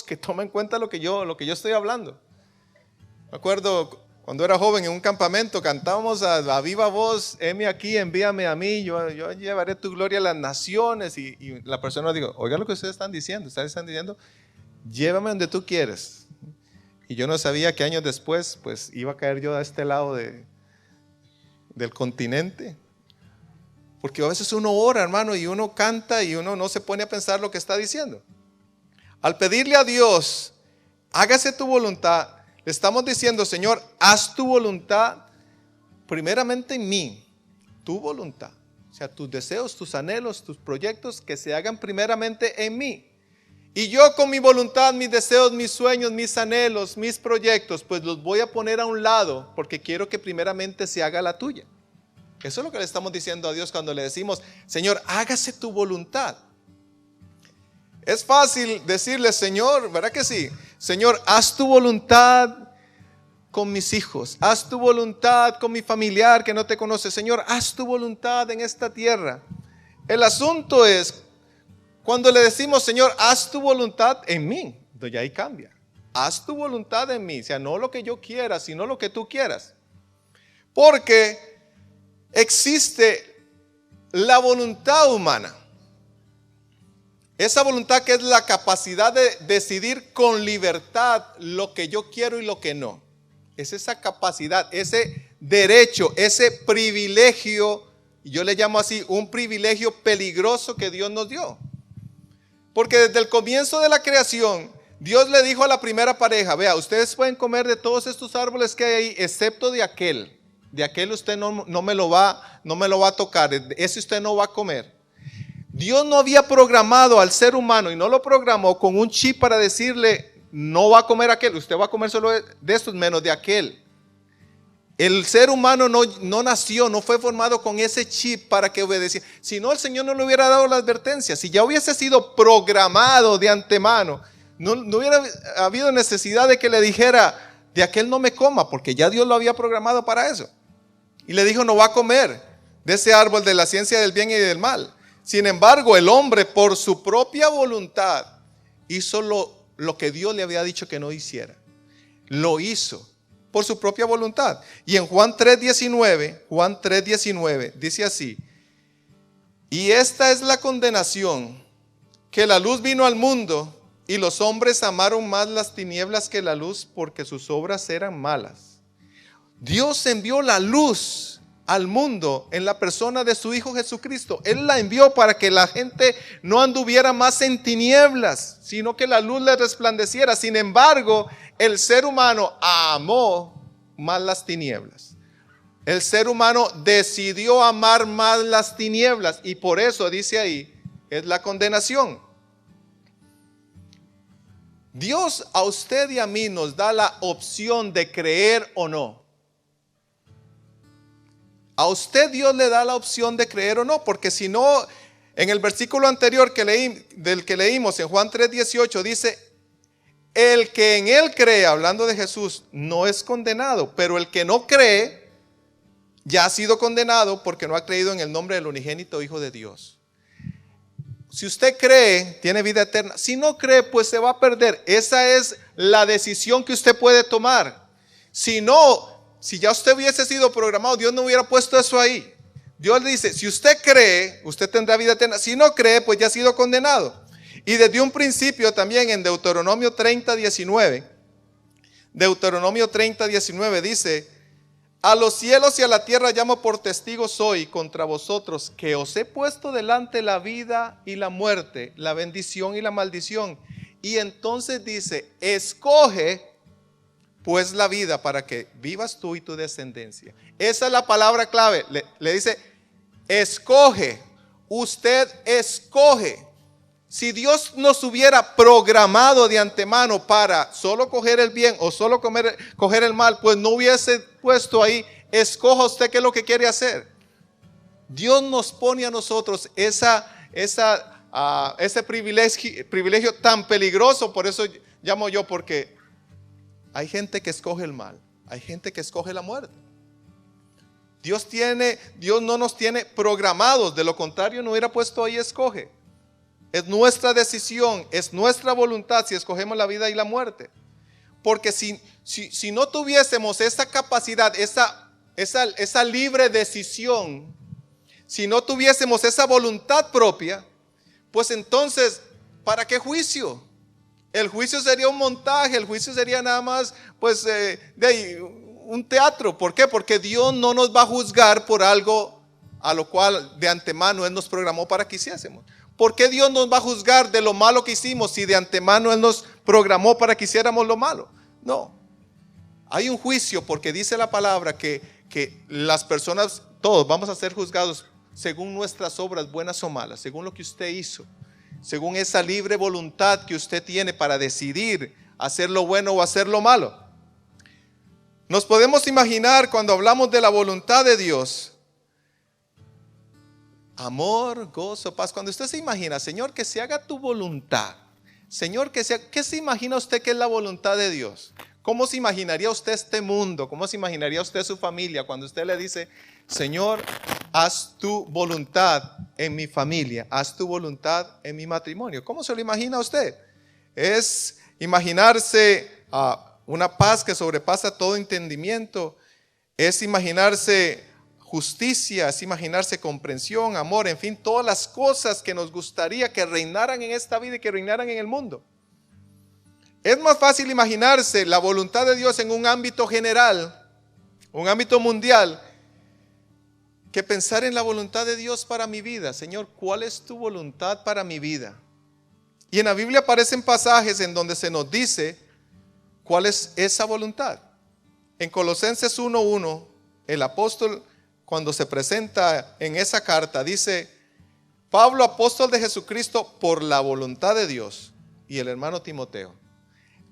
Dios que tome en cuenta lo que yo estoy hablando. Me acuerdo cuando era joven en un campamento, cantábamos a viva voz, heme aquí, envíame a mí, yo llevaré tu gloria a las naciones. Y la persona dijo, oiga lo que ustedes están diciendo, llévame donde tú quieres. Y yo no sabía que años después, pues iba a caer yo a este lado del continente. Porque a veces uno ora, hermano, y uno canta y uno no se pone a pensar lo que está diciendo. Al pedirle a Dios, hágase tu voluntad, le estamos diciendo, Señor, haz tu voluntad primeramente en mí, tu voluntad. O sea, tus deseos, tus anhelos, tus proyectos, que se hagan primeramente en mí. Y yo con mi voluntad, mis deseos, mis sueños, mis anhelos, mis proyectos, pues los voy a poner a un lado, porque quiero que primeramente se haga la tuya. Eso es lo que le estamos diciendo a Dios cuando le decimos, Señor, hágase tu voluntad. Es fácil decirle, Señor, ¿verdad que sí? Señor, haz tu voluntad con mis hijos, haz tu voluntad con mi familiar que no te conoce. Señor, haz tu voluntad en esta tierra. El asunto es, cuando le decimos, Señor, haz tu voluntad en mí, entonces ahí cambia. Haz tu voluntad en mí, o sea, no lo que yo quiera, sino lo que tú quieras. Porque existe la voluntad humana. Esa voluntad que es la capacidad de decidir con libertad lo que yo quiero y lo que no. Es esa capacidad, ese derecho, ese privilegio, yo le llamo así, un privilegio peligroso que Dios nos dio. Porque desde el comienzo de la creación, Dios le dijo a la primera pareja, vea, ustedes pueden comer de todos estos árboles que hay ahí, excepto de aquel. De aquel usted no me lo va a tocar, ese usted no va a comer. Dios no había programado al ser humano y no lo programó con un chip para decirle, no va a comer aquel, usted va a comer solo de estos menos de aquel. El ser humano no nació, no fue formado con ese chip para que obedeciera. Si no, el Señor no le hubiera dado la advertencia. Si ya hubiese sido programado de antemano, no hubiera habido necesidad de que le dijera, de aquel no me coma, porque ya Dios lo había programado para eso. Y le dijo, no va a comer de ese árbol de la ciencia del bien y del mal. Sin embargo, el hombre por su propia voluntad hizo lo que Dios le había dicho que no hiciera. Lo hizo por su propia voluntad. Y en Juan 3:19 dice así, y esta es la condenación, que la luz vino al mundo y los hombres amaron más las tinieblas que la luz porque sus obras eran malas. Dios envió la luz al mundo en la persona de su Hijo Jesucristo. Él la envió para que la gente no anduviera más en tinieblas, sino que la luz le resplandeciera. Sin embargo, el ser humano amó más las tinieblas. El ser humano decidió amar más las tinieblas y por eso dice ahí, es la condenación. Dios a usted y a mí nos da la opción de creer o no. A usted Dios le da la opción de creer o no, porque si no, en el versículo anterior del que leímos en Juan 3:18 dice, el que en él cree, hablando de Jesús, no es condenado, pero el que no cree ya ha sido condenado porque no ha creído en el nombre del unigénito Hijo de Dios. Si usted cree, tiene vida eterna. Si no cree, pues se va a perder. Esa es la decisión que usted puede tomar. Si no, si ya usted hubiese sido programado, Dios no hubiera puesto eso ahí. Dios le dice, si usted cree, usted tendrá vida eterna. Si no cree, pues ya ha sido condenado. Y desde un principio también en Deuteronomio 30:19 dice, a los cielos y a la tierra llamo por testigos hoy contra vosotros, que os he puesto delante la vida y la muerte, la bendición y la maldición. Y entonces dice, escoge pues la vida para que vivas tú y tu descendencia. Esa es la palabra clave. Le dice, escoge. Usted escoge. Si Dios nos hubiera programado de antemano para solo coger el bien o solo coger el mal, pues no hubiese puesto ahí, escoja usted qué es lo que quiere hacer. Dios nos pone a nosotros ese privilegio tan peligroso, por eso llamo yo, porque hay gente que escoge el mal, hay gente que escoge la muerte. Dios no nos tiene programados, de lo contrario no hubiera puesto ahí escoge. Es nuestra decisión, es nuestra voluntad si escogemos la vida y la muerte. Porque si no tuviésemos esa capacidad, esa libre decisión, si no tuviésemos esa voluntad propia, pues entonces, ¿para qué juicio? El juicio sería un montaje, el juicio sería nada más pues un teatro. ¿Por qué? Porque Dios no nos va a juzgar por algo a lo cual de antemano Él nos programó para que hiciésemos. ¿Por qué Dios nos va a juzgar de lo malo que hicimos si de antemano Él nos programó para que hiciéramos lo malo? No. Hay un juicio porque dice la palabra que las personas, todos vamos a ser juzgados según nuestras obras, buenas o malas, según lo que usted hizo, según esa libre voluntad que usted tiene para decidir hacer lo bueno o hacer lo malo. Nos podemos imaginar cuando hablamos de la voluntad de Dios, amor, gozo, paz. Cuando usted se imagina, Señor, que se haga tu voluntad. Señor, ¿qué se imagina usted que es la voluntad de Dios? ¿Cómo se imaginaría usted este mundo? ¿Cómo se imaginaría usted su familia cuando usted le dice, Señor, haz tu voluntad en mi familia, haz tu voluntad en mi matrimonio? ¿Cómo se lo imagina usted? Es imaginarse una paz que sobrepasa todo entendimiento, es imaginarse justicia, es imaginarse comprensión, amor, en fin, todas las cosas que nos gustaría que reinaran en esta vida y que reinaran en el mundo. Es más fácil imaginarse la voluntad de Dios en un ámbito general, un ámbito mundial, que pensar en la voluntad de Dios para mi vida. Señor, ¿cuál es tu voluntad para mi vida? Y en la Biblia aparecen pasajes en donde se nos dice cuál es esa voluntad. En Colosenses 1:1, el apóstol, cuando se presenta en esa carta, dice, Pablo, apóstol de Jesucristo por la voluntad de Dios, y el hermano Timoteo.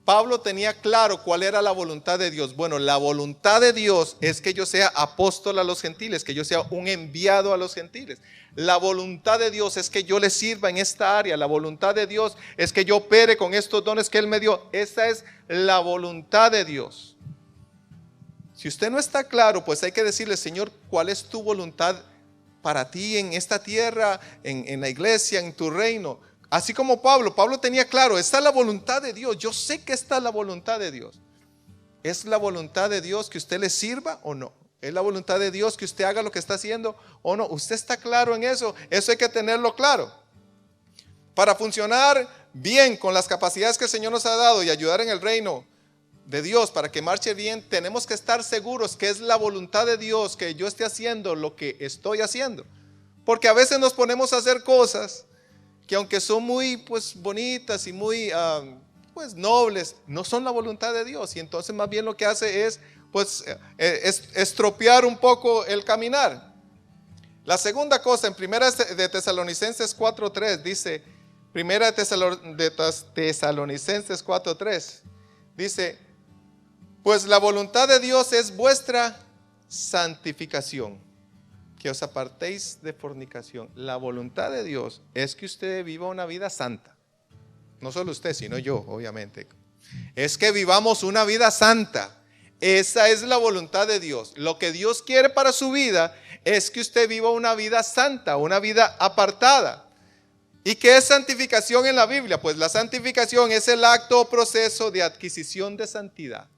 Pablo tenía claro cuál era la voluntad de Dios. Bueno, la voluntad de Dios es que yo sea apóstol a los gentiles, que yo sea un enviado a los gentiles. La voluntad de Dios es que yo le sirva en esta área. La voluntad de Dios es que yo opere con estos dones que Él me dio. Esa es la voluntad de Dios. Si usted no está claro, pues hay que decirle, Señor, ¿cuál es tu voluntad para ti en esta tierra, en la iglesia, en tu reino? Así como Pablo tenía claro, esta es la voluntad de Dios. Yo sé que esta es la voluntad de Dios. ¿Es la voluntad de Dios que usted le sirva o no? ¿Es la voluntad de Dios que usted haga lo que está haciendo o no? ¿Usted está claro en eso? Eso hay que tenerlo claro. Para funcionar bien con las capacidades que el Señor nos ha dado y ayudar en el reino de Dios, para que marche bien, tenemos que estar seguros que es la voluntad de Dios que yo esté haciendo lo que estoy haciendo. Porque a veces nos ponemos a hacer cosas que aunque son muy pues bonitas y muy pues nobles, no son la voluntad de Dios, y entonces más bien lo que hace es pues estropear un poco el caminar. La segunda cosa, en Primera de Tesalonicenses 4:3 dice, Primera de Tesalonicenses 4:3 dice, pues la voluntad de Dios es vuestra santificación, que os apartéis de fornicación. La voluntad de Dios es que usted viva una vida santa. No solo usted, sino yo, obviamente. Es que vivamos una vida santa. Esa es la voluntad de Dios. Lo que Dios quiere para su vida es que usted viva una vida santa, una vida apartada. ¿Y qué es santificación en la Biblia? Pues la santificación es el acto o proceso de adquisición de santidad,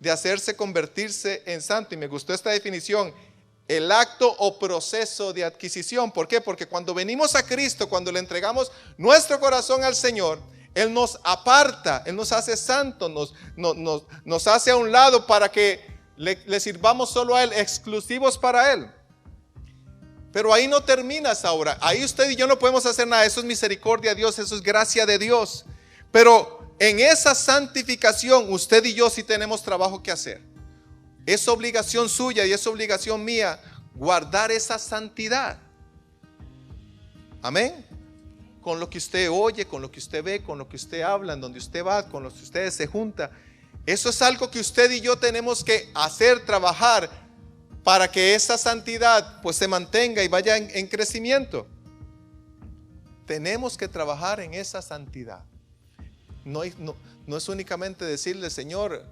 de hacerse convertirse en santo. Y me gustó esta definición. El acto o proceso de adquisición. ¿Por qué? Porque cuando venimos a Cristo, cuando le entregamos nuestro corazón al Señor, Él nos aparta, Él nos hace santos, nos hace a un lado para que le sirvamos solo a Él, exclusivos para Él. Pero ahí no termina esa obra. Ahí usted y yo no podemos hacer nada. Eso es misericordia de Dios, eso es gracia de Dios. Pero en esa santificación usted y yo sí tenemos trabajo que hacer. Es obligación suya y es obligación mía guardar esa santidad. Amén. Con lo que usted oye, con lo que usted ve, con lo que usted habla, en donde usted va, con los que ustedes se junta. Eso es algo que usted y yo tenemos que hacer, trabajar para que esa santidad pues se mantenga y vaya en crecimiento. Tenemos que trabajar en esa santidad. No es únicamente decirle, Señor,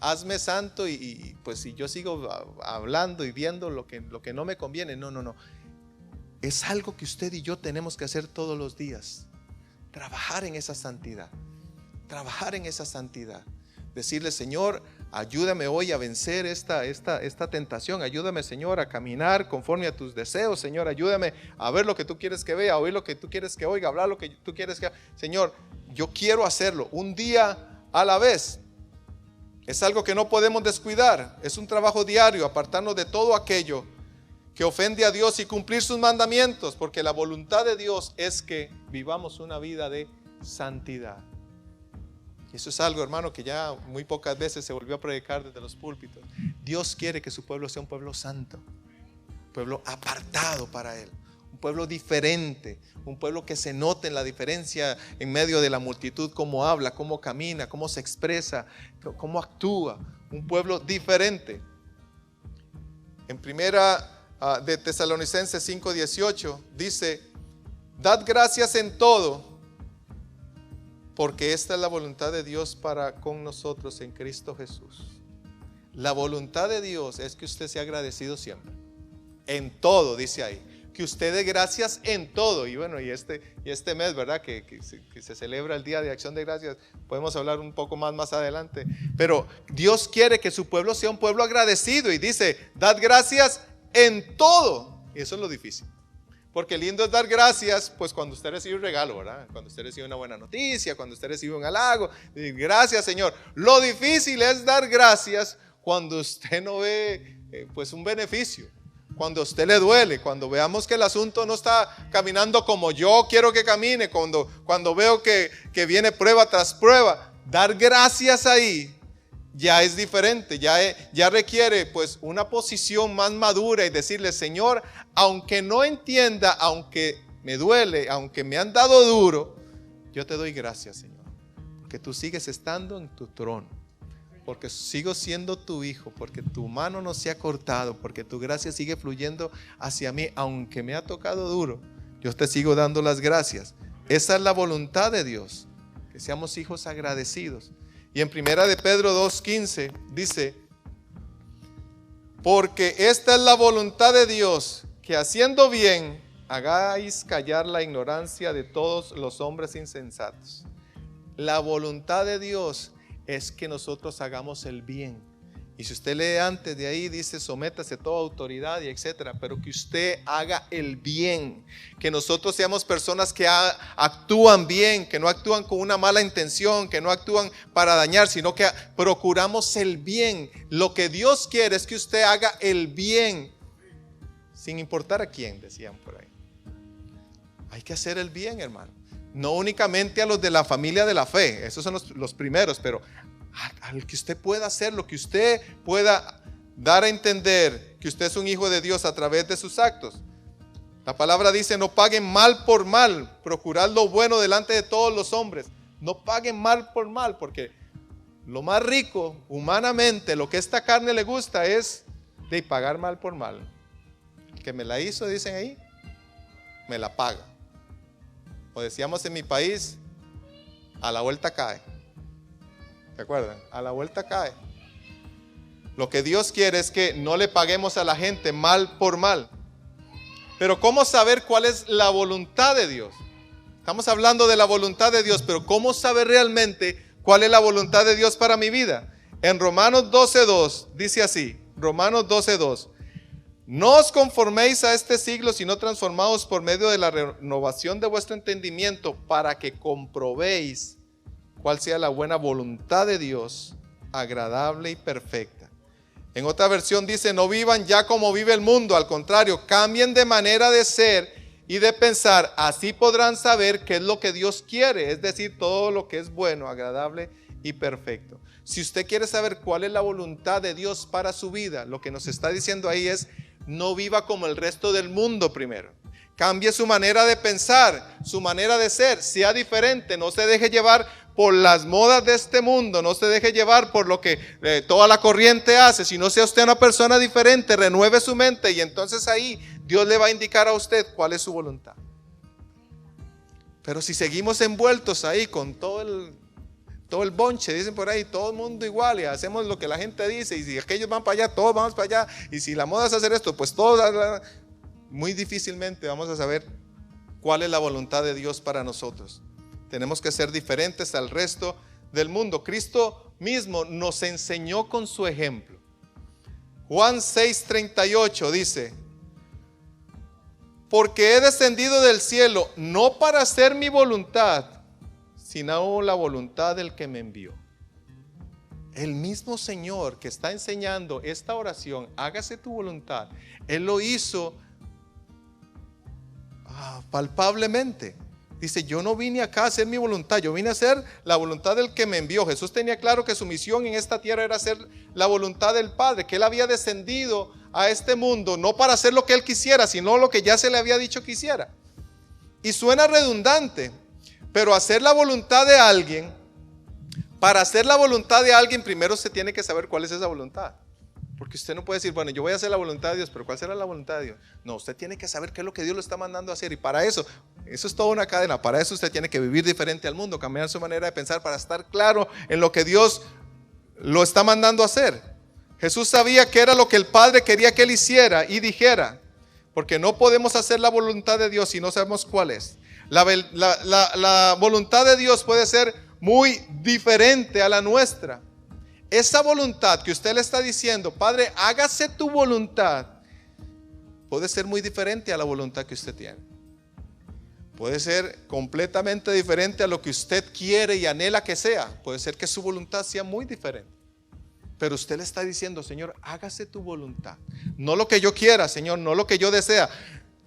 hazme santo y pues si yo sigo hablando y viendo lo que no me conviene. No. es algo que usted y yo tenemos que hacer todos los días. Trabajar en esa santidad. Trabajar en esa santidad. Decirle: Señor, ayúdame hoy a vencer esta tentación. Ayúdame, Señor, a caminar conforme a tus deseos. Señor, ayúdame a ver lo que tú quieres que vea, a oír lo que tú quieres que oiga, hablar lo que tú quieres que haga. Señor, yo quiero hacerlo un día a la vez. Es algo que no podemos descuidar. Es un trabajo diario, apartarnos de todo aquello que ofende a Dios y cumplir sus mandamientos, porque la voluntad de Dios es que vivamos una vida de santidad. Y eso es algo, hermano, que ya muy pocas veces se volvió a predicar desde los púlpitos. Dios quiere que su pueblo sea un pueblo santo, un pueblo apartado para Él, un pueblo diferente, un pueblo que se note en la diferencia en medio de la multitud, cómo habla, cómo camina, cómo se expresa, cómo actúa, un pueblo diferente. En primera de Tesalonicenses 5:18 dice: dad gracias en todo, porque esta es la voluntad de Dios para con nosotros en Cristo Jesús. La voluntad de Dios es que usted sea agradecido siempre, en todo, dice ahí, que usted dé gracias en todo. Y bueno, y este mes, ¿verdad? Que se celebra el Día de Acción de Gracias, podemos hablar un poco más adelante, pero Dios quiere que su pueblo sea un pueblo agradecido y dice: dad gracias en todo. Y eso es lo difícil, porque lindo es dar gracias pues cuando usted recibe un regalo, ¿verdad? Cuando usted recibe una buena noticia, cuando usted recibe un halago, gracias, Señor. Lo difícil es dar gracias cuando usted no ve pues un beneficio, cuando a usted le duele, cuando veamos que el asunto no está caminando como yo quiero que camine, cuando veo que viene prueba tras prueba. Dar gracias ahí ya es diferente, ya requiere pues una posición más madura y decirle: Señor, aunque no entienda, aunque me duele, aunque me han dado duro, yo te doy gracias, Señor, porque tú sigues estando en tu trono, porque sigo siendo tu hijo, porque tu mano no se ha cortado, porque tu gracia sigue fluyendo hacia mí, aunque me ha tocado duro, yo te sigo dando las gracias. Esa es la voluntad de Dios, que seamos hijos agradecidos. Y en primera de Pedro 2:15 dice: porque esta es la voluntad de Dios, que haciendo bien hagáis callar la ignorancia de todos los hombres insensatos. La voluntad de Dios es que nosotros hagamos el bien. Y si usted lee antes de ahí, dice: sométase a toda autoridad y etcétera, pero que usted haga el bien, que nosotros seamos personas que actúan bien, que no actúan con una mala intención, que no actúan para dañar, sino que procuramos el bien. Lo que Dios quiere es que usted haga el bien, sin importar a quién, decían por ahí. Hay que hacer el bien, hermano. No únicamente a los de la familia de la fe, esos son los primeros, pero al que usted pueda hacer, lo que usted pueda dar a entender que usted es un hijo de Dios a través de sus actos. La palabra dice: no paguen mal por mal, procurad lo bueno delante de todos los hombres. No paguen mal por mal, porque lo más rico humanamente, lo que a esta carne le gusta es de pagar mal por mal. El que me la hizo, dicen ahí, me la paga. O decíamos en mi país: a la vuelta cae. ¿Se acuerdan? A la vuelta cae. Lo que Dios quiere es que no le paguemos a la gente mal por mal. Pero ¿cómo saber cuál es la voluntad de Dios? Estamos hablando de la voluntad de Dios, pero ¿cómo saber realmente cuál es la voluntad de Dios para mi vida? En Romanos 12:2 dice así, Romanos 12:2: no os conforméis a este siglo, sino transformaos por medio de la renovación de vuestro entendimiento, para que comprobéis cuál sea la buena voluntad de Dios, agradable y perfecta. En otra versión dice: no vivan ya como vive el mundo, al contrario, cambien de manera de ser y de pensar, así podrán saber qué es lo que Dios quiere, es decir, todo lo que es bueno, agradable y perfecto. Si usted quiere saber cuál es la voluntad de Dios para su vida, lo que nos está diciendo ahí es: no viva como el resto del mundo primero. Cambie su manera de pensar, su manera de ser, sea diferente, no se deje llevar por las modas de este mundo, no se deje llevar por lo que toda la corriente hace, sino sea usted una persona diferente, renueve su mente y entonces ahí Dios le va a indicar a usted cuál es su voluntad. Pero si seguimos envueltos ahí con todo el bonche, dicen por ahí, todo el mundo igual y hacemos lo que la gente dice, y si aquellos van para allá, todos vamos para allá, y si la moda es hacer esto, pues todos. muy difícilmente vamos a saber cuál es la voluntad de Dios para nosotros. Tenemos que ser diferentes al resto del mundo. Cristo mismo nos enseñó con su ejemplo. Juan 6:38 dice: porque he descendido del cielo no para hacer mi voluntad, sino la voluntad del que me envió. El mismo Señor que está enseñando esta oración, hágase tu voluntad, Él lo hizo palpablemente. Dice, yo no vine acá a hacer mi voluntad, yo vine a hacer la voluntad del que me envió. Jesús tenía claro que su misión en esta tierra era hacer la voluntad del Padre, que Él había descendido a este mundo no para hacer lo que Él quisiera, sino lo que ya se le había dicho que hiciera. Y suena redundante, pero hacer la voluntad de alguien, para hacer la voluntad de alguien primero se tiene que saber cuál es esa voluntad. Porque usted no puede decir, bueno, yo voy a hacer la voluntad de Dios, pero ¿cuál será la voluntad de Dios? No, usted tiene que saber qué es lo que Dios lo está mandando a hacer. Y para eso es toda una cadena. Para eso usted tiene que vivir diferente al mundo, cambiar su manera de pensar para estar claro en lo que Dios lo está mandando a hacer. Jesús sabía que era lo que el Padre quería que Él hiciera y dijera. Porque no podemos hacer la voluntad de Dios si no sabemos cuál es. La voluntad de Dios puede ser muy diferente a la nuestra. Esa voluntad que usted le está diciendo, Padre, hágase tu voluntad, puede ser muy diferente a la voluntad que usted tiene. Puede ser completamente diferente a lo que usted quiere y anhela que sea. Puede ser que su voluntad sea muy diferente. Pero usted le está diciendo, Señor, hágase tu voluntad. No lo que yo quiera, Señor, no lo que yo desea.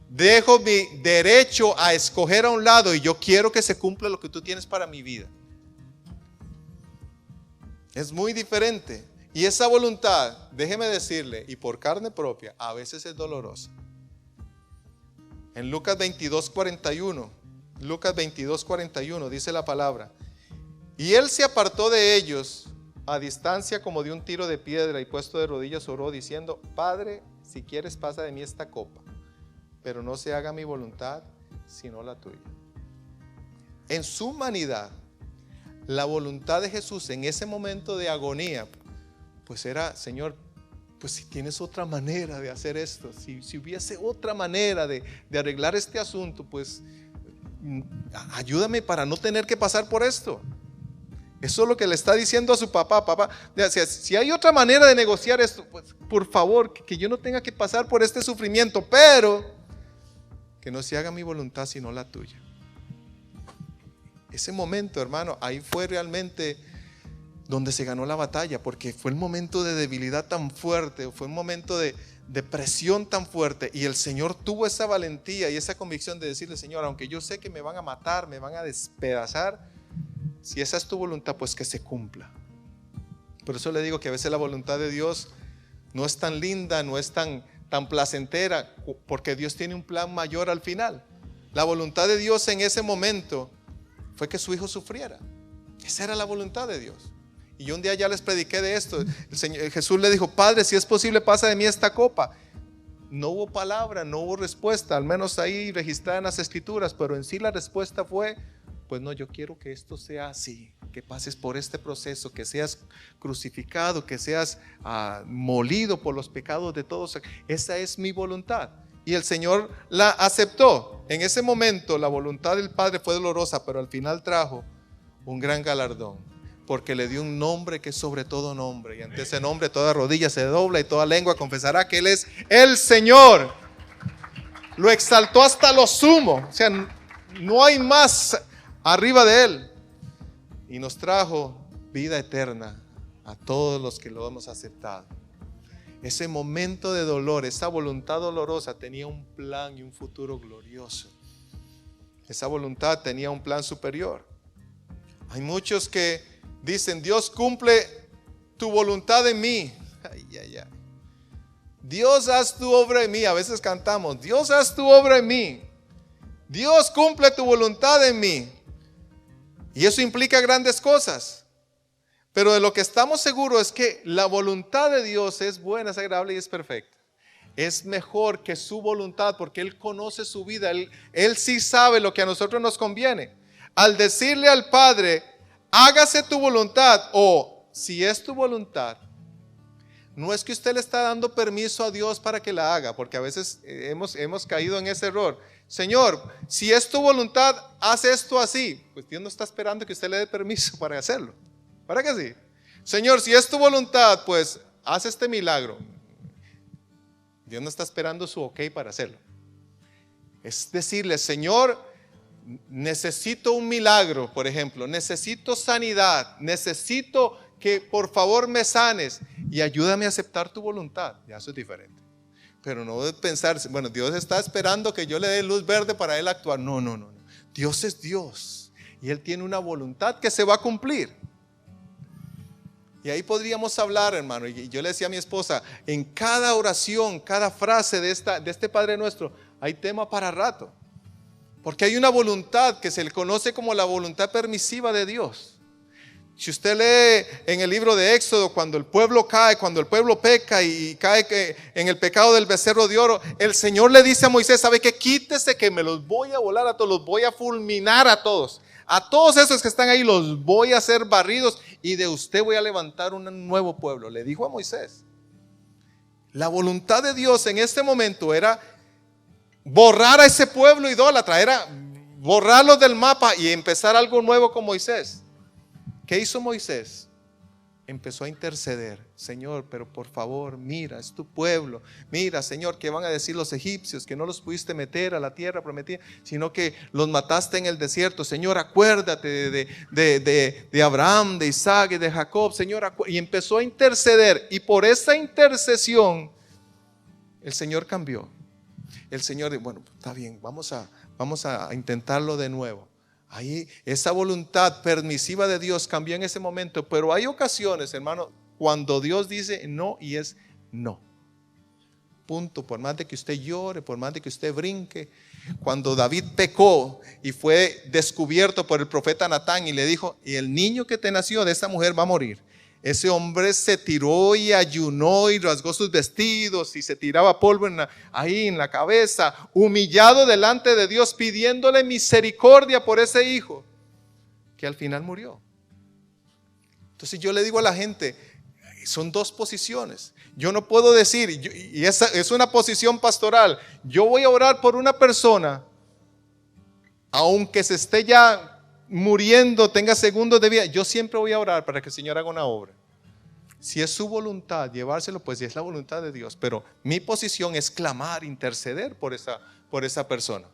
Dejo mi derecho a escoger a un lado y yo quiero que se cumpla lo que tú tienes para mi vida. Es muy diferente. Y esa voluntad, déjeme decirle, y por carne propia, a veces es dolorosa. En Lucas 22:41 dice la palabra: y Él se apartó de ellos a distancia como de un tiro de piedra, y puesto de rodillas oró diciendo: Padre, si quieres pasa de mí esta copa, pero no se haga mi voluntad sino la tuya. En su humanidad, la voluntad de Jesús en ese momento de agonía, pues era, Señor, pues si tienes otra manera de hacer esto, si hubiese otra manera de arreglar este asunto, pues ayúdame para no tener que pasar por esto. Eso es lo que le está diciendo a su papá. Papá, si hay otra manera de negociar esto, pues por favor, que yo no tenga que pasar por este sufrimiento, pero que no se haga mi voluntad sino la tuya. Ese momento, hermano, ahí fue realmente donde se ganó la batalla, porque fue el momento de debilidad tan fuerte, fue un momento de presión tan fuerte, y el Señor tuvo esa valentía y esa convicción de decirle: Señor, aunque yo sé que me van a matar, me van a despedazar, si esa es tu voluntad, pues que se cumpla. Por eso le digo que a veces la voluntad de Dios no es tan linda, no es tan placentera, porque Dios tiene un plan mayor al final. La voluntad de Dios en ese momento fue que su hijo sufriera. Esa era la voluntad de Dios. Y yo un día ya les prediqué de esto. Jesús le dijo: Padre, si es posible, pasa de mí esta copa. No hubo palabra, no hubo respuesta, al menos ahí registrada en las escrituras, pero en sí la respuesta fue: pues no, yo quiero que esto sea así, que pases por este proceso, que seas crucificado, que seas molido por los pecados de todos. Esa es mi voluntad. Y el Señor la aceptó. En ese momento la voluntad del Padre fue dolorosa, pero al final trajo un gran galardón, porque le dio un nombre que es sobre todo nombre, y ante ese nombre toda rodilla se dobla y toda lengua confesará que Él es el Señor. Lo exaltó hasta lo sumo, o sea, no hay más arriba de Él, y nos trajo vida eterna a todos los que lo hemos aceptado. Ese momento de dolor, esa voluntad dolorosa tenía un plan y un futuro glorioso. Esa voluntad tenía un plan superior. Hay muchos que dicen: Dios, cumple tu voluntad en mí. Ay, ay, ay. Dios, haz tu obra en mí. A veces cantamos: Dios, haz tu obra en mí. Dios, cumple tu voluntad en mí. Y eso implica grandes cosas. Pero de lo que estamos seguros es que la voluntad de Dios es buena, es agradable y es perfecta. Es mejor que su voluntad, porque Él conoce su vida. Él sí sabe lo que a nosotros nos conviene. Al decirle al Padre: hágase tu voluntad, o si es tu voluntad, no es que usted le está dando permiso a Dios para que la haga, porque a veces hemos caído en ese error. Señor, si es tu voluntad, haz esto así. Pues Dios no está esperando que usted le dé permiso para hacerlo. ¿Para qué sí? Señor, si es tu voluntad, pues haz este milagro. Dios no está esperando su ok para hacerlo. Es decirle, Señor, necesito un milagro, por ejemplo, necesito sanidad, necesito que por favor me sanes y ayúdame a aceptar tu voluntad. Ya eso es diferente. Pero no de pensar, bueno, Dios está esperando que yo le dé luz verde para Él actuar. No. Dios es Dios y Él tiene una voluntad que se va a cumplir. Y ahí podríamos hablar, hermano, y yo le decía a mi esposa, en cada oración, cada frase de este Padre Nuestro, hay tema para rato. Porque hay una voluntad que se le conoce como la voluntad permisiva de Dios. Si usted lee en el libro de Éxodo, cuando el pueblo cae, cuando el pueblo peca y cae en el pecado del becerro de oro, el Señor le dice a Moisés, ¿sabe qué? Quítese que me los voy a volar a todos, los voy a fulminar a todos. A todos esos que están ahí los voy a hacer barridos y de usted voy a levantar un nuevo pueblo. Le dijo a Moisés. La voluntad de Dios en este momento era borrar a ese pueblo idólatra, era borrarlo del mapa y empezar algo nuevo con Moisés. ¿Qué hizo Moisés? Empezó a interceder. Señor, pero por favor, mira, es tu pueblo. Mira, Señor, ¿qué van a decir los egipcios? Que no los pudiste meter a la tierra prometida, sino que los mataste en el desierto. Señor, acuérdate de Abraham, de Isaac y de Jacob. Señor, y empezó a interceder. Y por esa intercesión, el Señor cambió. El Señor dijo, bueno, está bien, vamos a intentarlo de nuevo. Ahí esa voluntad permisiva de Dios cambió en ese momento, pero hay ocasiones, hermano, cuando Dios dice no y es no. Punto. Por más de que usted llore, por más de que usted brinque. Cuando David pecó y fue descubierto por el profeta Natán y le dijo, y el niño que te nació de esa mujer va a morir. Ese hombre se tiró y ayunó y rasgó sus vestidos y se tiraba polvo ahí en la cabeza, humillado delante de Dios, pidiéndole misericordia por ese hijo que al final murió. Entonces yo le digo a la gente, son dos posiciones. Yo no puedo decir, y esa es una posición pastoral, yo voy a orar por una persona aunque se esté ya muriendo, tenga segundos de vida, yo siempre voy a orar para que el Señor haga una obra. Si es su voluntad llevárselo, pues es la voluntad de Dios, pero mi posición es clamar, interceder por esa persona.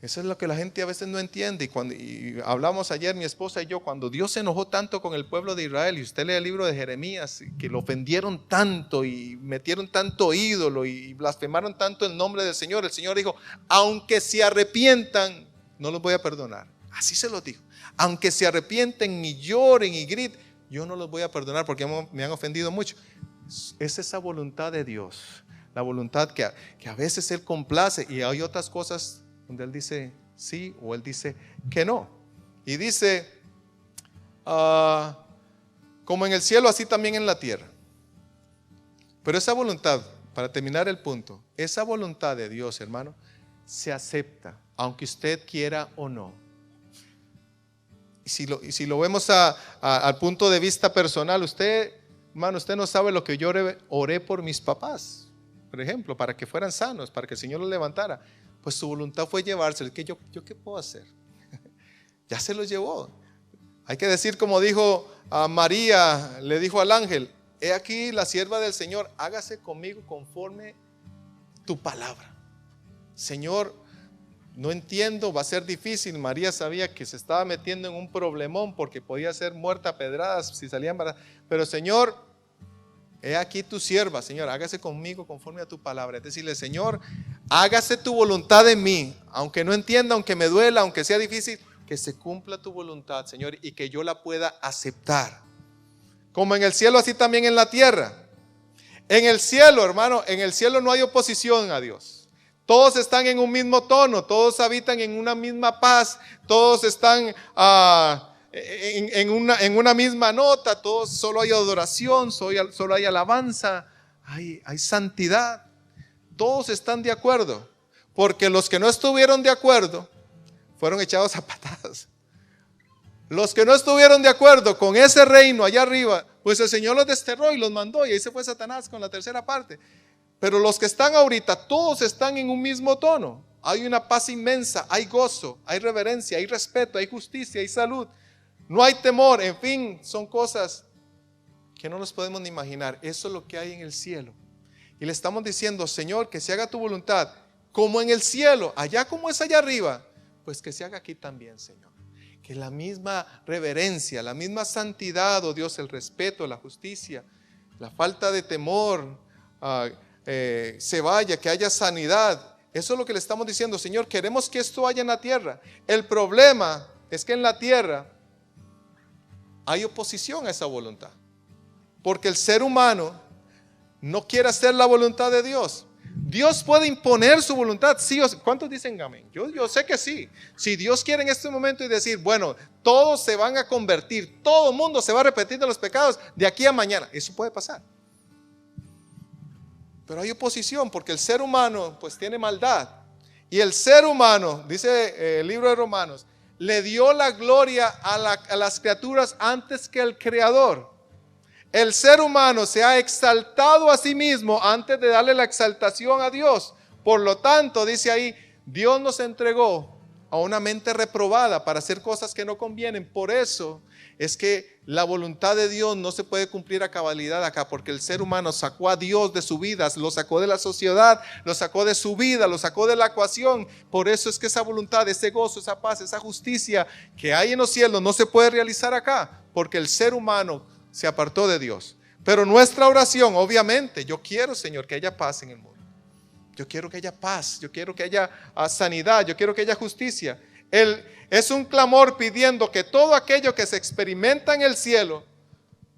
Eso es lo que la gente a veces no entiende. Y hablamos ayer mi esposa y yo, cuando Dios se enojó tanto con el pueblo de Israel, y usted lee el libro de Jeremías, que lo ofendieron tanto y metieron tanto ídolo y blasfemaron tanto el nombre del Señor, el Señor dijo, aunque se arrepientan, no los voy a perdonar. Así se los dijo. Aunque se arrepienten y lloren y griten, yo no los voy a perdonar porque me han ofendido mucho. Es esa voluntad de Dios. La voluntad que a veces Él complace, y hay otras cosas donde Él dice sí o Él dice que no. Y dice, como en el cielo, así también en la tierra. Pero esa voluntad, para terminar el punto, esa voluntad de Dios, hermano, se acepta, aunque usted quiera o no. Y si lo vemos al punto de vista personal, usted, hermano, usted no sabe lo que yo oré por mis papás, por ejemplo, para que fueran sanos, para que el Señor los levantara. Pues su voluntad fue llevárselos. ¿Yo qué puedo hacer? Ya se los llevó. Hay que decir como dijo a María, le dijo al ángel, he aquí la sierva del Señor, hágase conmigo conforme tu palabra. Señor, no entiendo, va a ser difícil. María sabía que se estaba metiendo en un problemón porque podía ser muerta a pedradas si salía embarazada. Pero Señor, he aquí tu sierva, Señor, hágase conmigo conforme a tu palabra. Es decirle, Señor, hágase tu voluntad en mí, aunque no entienda, aunque me duela, aunque sea difícil, que se cumpla tu voluntad, Señor, y que yo la pueda aceptar. Como en el cielo, así también en la tierra. En el cielo, hermano, en el cielo no hay oposición a Dios. Todos están en un mismo tono, todos habitan en una misma paz, todos están en una misma nota, todos, solo hay adoración, solo hay alabanza, hay santidad. Todos están de acuerdo, porque los que no estuvieron de acuerdo fueron echados a patadas. Los que no estuvieron de acuerdo con ese reino allá arriba pues el Señor los desterró y los mandó, y ahí se fue Satanás con la tercera parte. Pero los que están ahorita, todos están en un mismo tono. Hay una paz inmensa, hay gozo, hay reverencia, hay respeto, hay justicia, hay salud. No hay temor, en fin, son cosas que no nos podemos ni imaginar. Eso es lo que hay en el cielo. Y le estamos diciendo, Señor, que se haga tu voluntad, como en el cielo, allá como es allá arriba, pues que se haga aquí también, Señor. Que la misma reverencia, la misma santidad, oh Dios, el respeto, la justicia, la falta de temor, se vaya, que haya sanidad. Eso es lo que le estamos diciendo, Señor, queremos que esto haya en la tierra. El problema es que en la tierra hay oposición a esa voluntad, porque el ser humano no quiere hacer la voluntad de Dios. Dios puede imponer su voluntad, sí o sí. ¿Cuántos dicen amén? Yo sé que sí. Si Dios quiere en este momento y decir, bueno, todos se van a convertir, todo el mundo se va a arrepentir de los pecados de aquí a mañana, eso puede pasar. Pero hay oposición porque el ser humano pues tiene maldad. Y el ser humano, dice el libro de Romanos, le dio la gloria a las criaturas antes que el Creador. El ser humano se ha exaltado a sí mismo antes de darle la exaltación a Dios. Por lo tanto, dice ahí, Dios nos entregó a una mente reprobada para hacer cosas que no convienen. Por eso es que la voluntad de Dios no se puede cumplir a cabalidad acá, porque el ser humano sacó a Dios de su vida, lo sacó de la sociedad, lo sacó de su vida, lo sacó de la ecuación. Por eso es que esa voluntad, ese gozo, esa paz, esa justicia que hay en los cielos no se puede realizar acá, porque el ser humano se apartó de Dios. Pero nuestra oración, obviamente, yo quiero, Señor, que haya paz en el mundo. Yo quiero que haya paz, yo quiero que haya sanidad, yo quiero que haya justicia. Es un clamor pidiendo que todo aquello que se experimenta en el cielo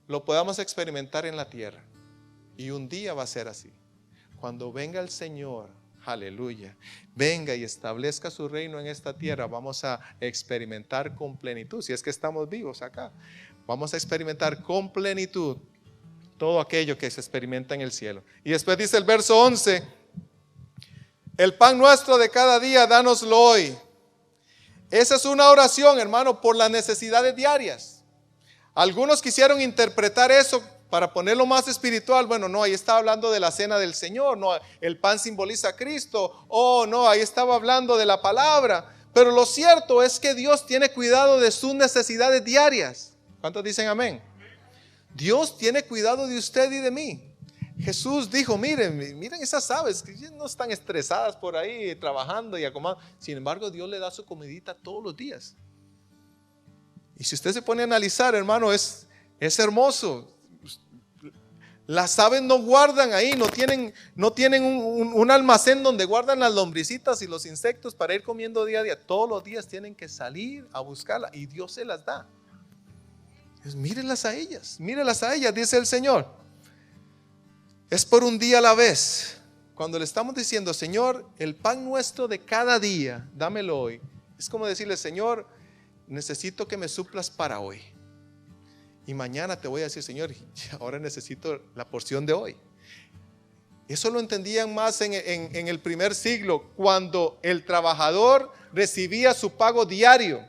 lo podamos experimentar en la tierra. Y un día va a ser así. Cuando venga el Señor, aleluya, venga y establezca su reino en esta tierra, vamos a experimentar con plenitud. Si es que estamos vivos acá, vamos a experimentar con plenitud todo aquello que se experimenta en el cielo. Y después dice el verso 11, el pan nuestro de cada día, dánoslo hoy. Esa es una oración, hermano, por las necesidades diarias. Algunos quisieron interpretar eso para ponerlo más espiritual. Bueno, no, ahí estaba hablando de la cena del Señor. No, el pan simboliza a Cristo. Oh, no, ahí estaba hablando de la palabra. Pero lo cierto es que Dios tiene cuidado de sus necesidades diarias. ¿Cuántos dicen amén? Dios tiene cuidado de usted y de mí. Jesús dijo, miren esas aves que no están estresadas por ahí trabajando y acomodando. Sin embargo, Dios le da su comidita todos los días. Y si usted se pone a analizar, hermano, es hermoso. Las aves no guardan ahí, no tienen un almacén donde guardan las lombricitas y los insectos para ir comiendo día a día. Todos los días tienen que salir a buscarla y Dios se las da. Entonces, mírenlas a ellas, dice el Señor. Es por un día a la vez. Cuando le estamos diciendo, Señor, el pan nuestro de cada día, dámelo hoy. Es como decirle, Señor, necesito que me suplas para hoy. Y mañana te voy a decir, Señor, ahora necesito la porción de hoy. Eso lo entendían más en el primer siglo, cuando el trabajador recibía su pago diario.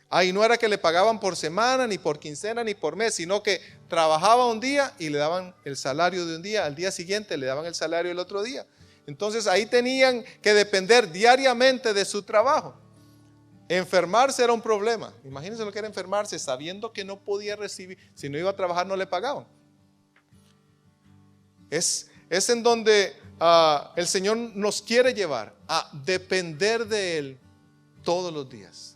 Ahí no era que le pagaban por semana, ni por quincena, ni por mes, sino que trabajaba un día y le daban el salario de un día, al día siguiente le daban el salario del otro día. Entonces ahí tenían que depender diariamente de su trabajo. Enfermarse era un problema. Imagínense lo que era enfermarse sabiendo que no podía recibir, si no iba a trabajar no le pagaban. Es en donde el Señor nos quiere llevar a depender de Él todos los días.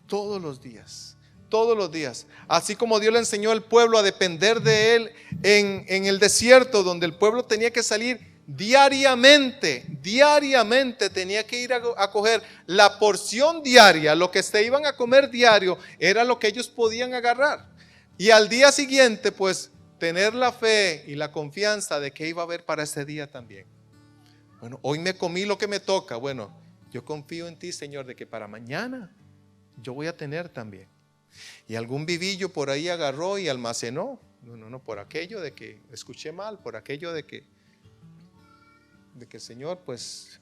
Todos los días, todos los días. Así como Dios le enseñó al pueblo a depender de Él en el desierto, donde el pueblo tenía que salir diariamente tenía que ir a coger la porción diaria, lo que se iban a comer diario, era lo que ellos podían agarrar. Y al día siguiente, pues, tener la fe y la confianza de que iba a haber para ese día también. Bueno, hoy me comí lo que me toca. Bueno, yo confío en ti, Señor, de que para mañana yo voy a tener también. Y algún vivillo por ahí agarró y almacenó. No, por aquello de que escuché mal, por aquello de que el Señor pues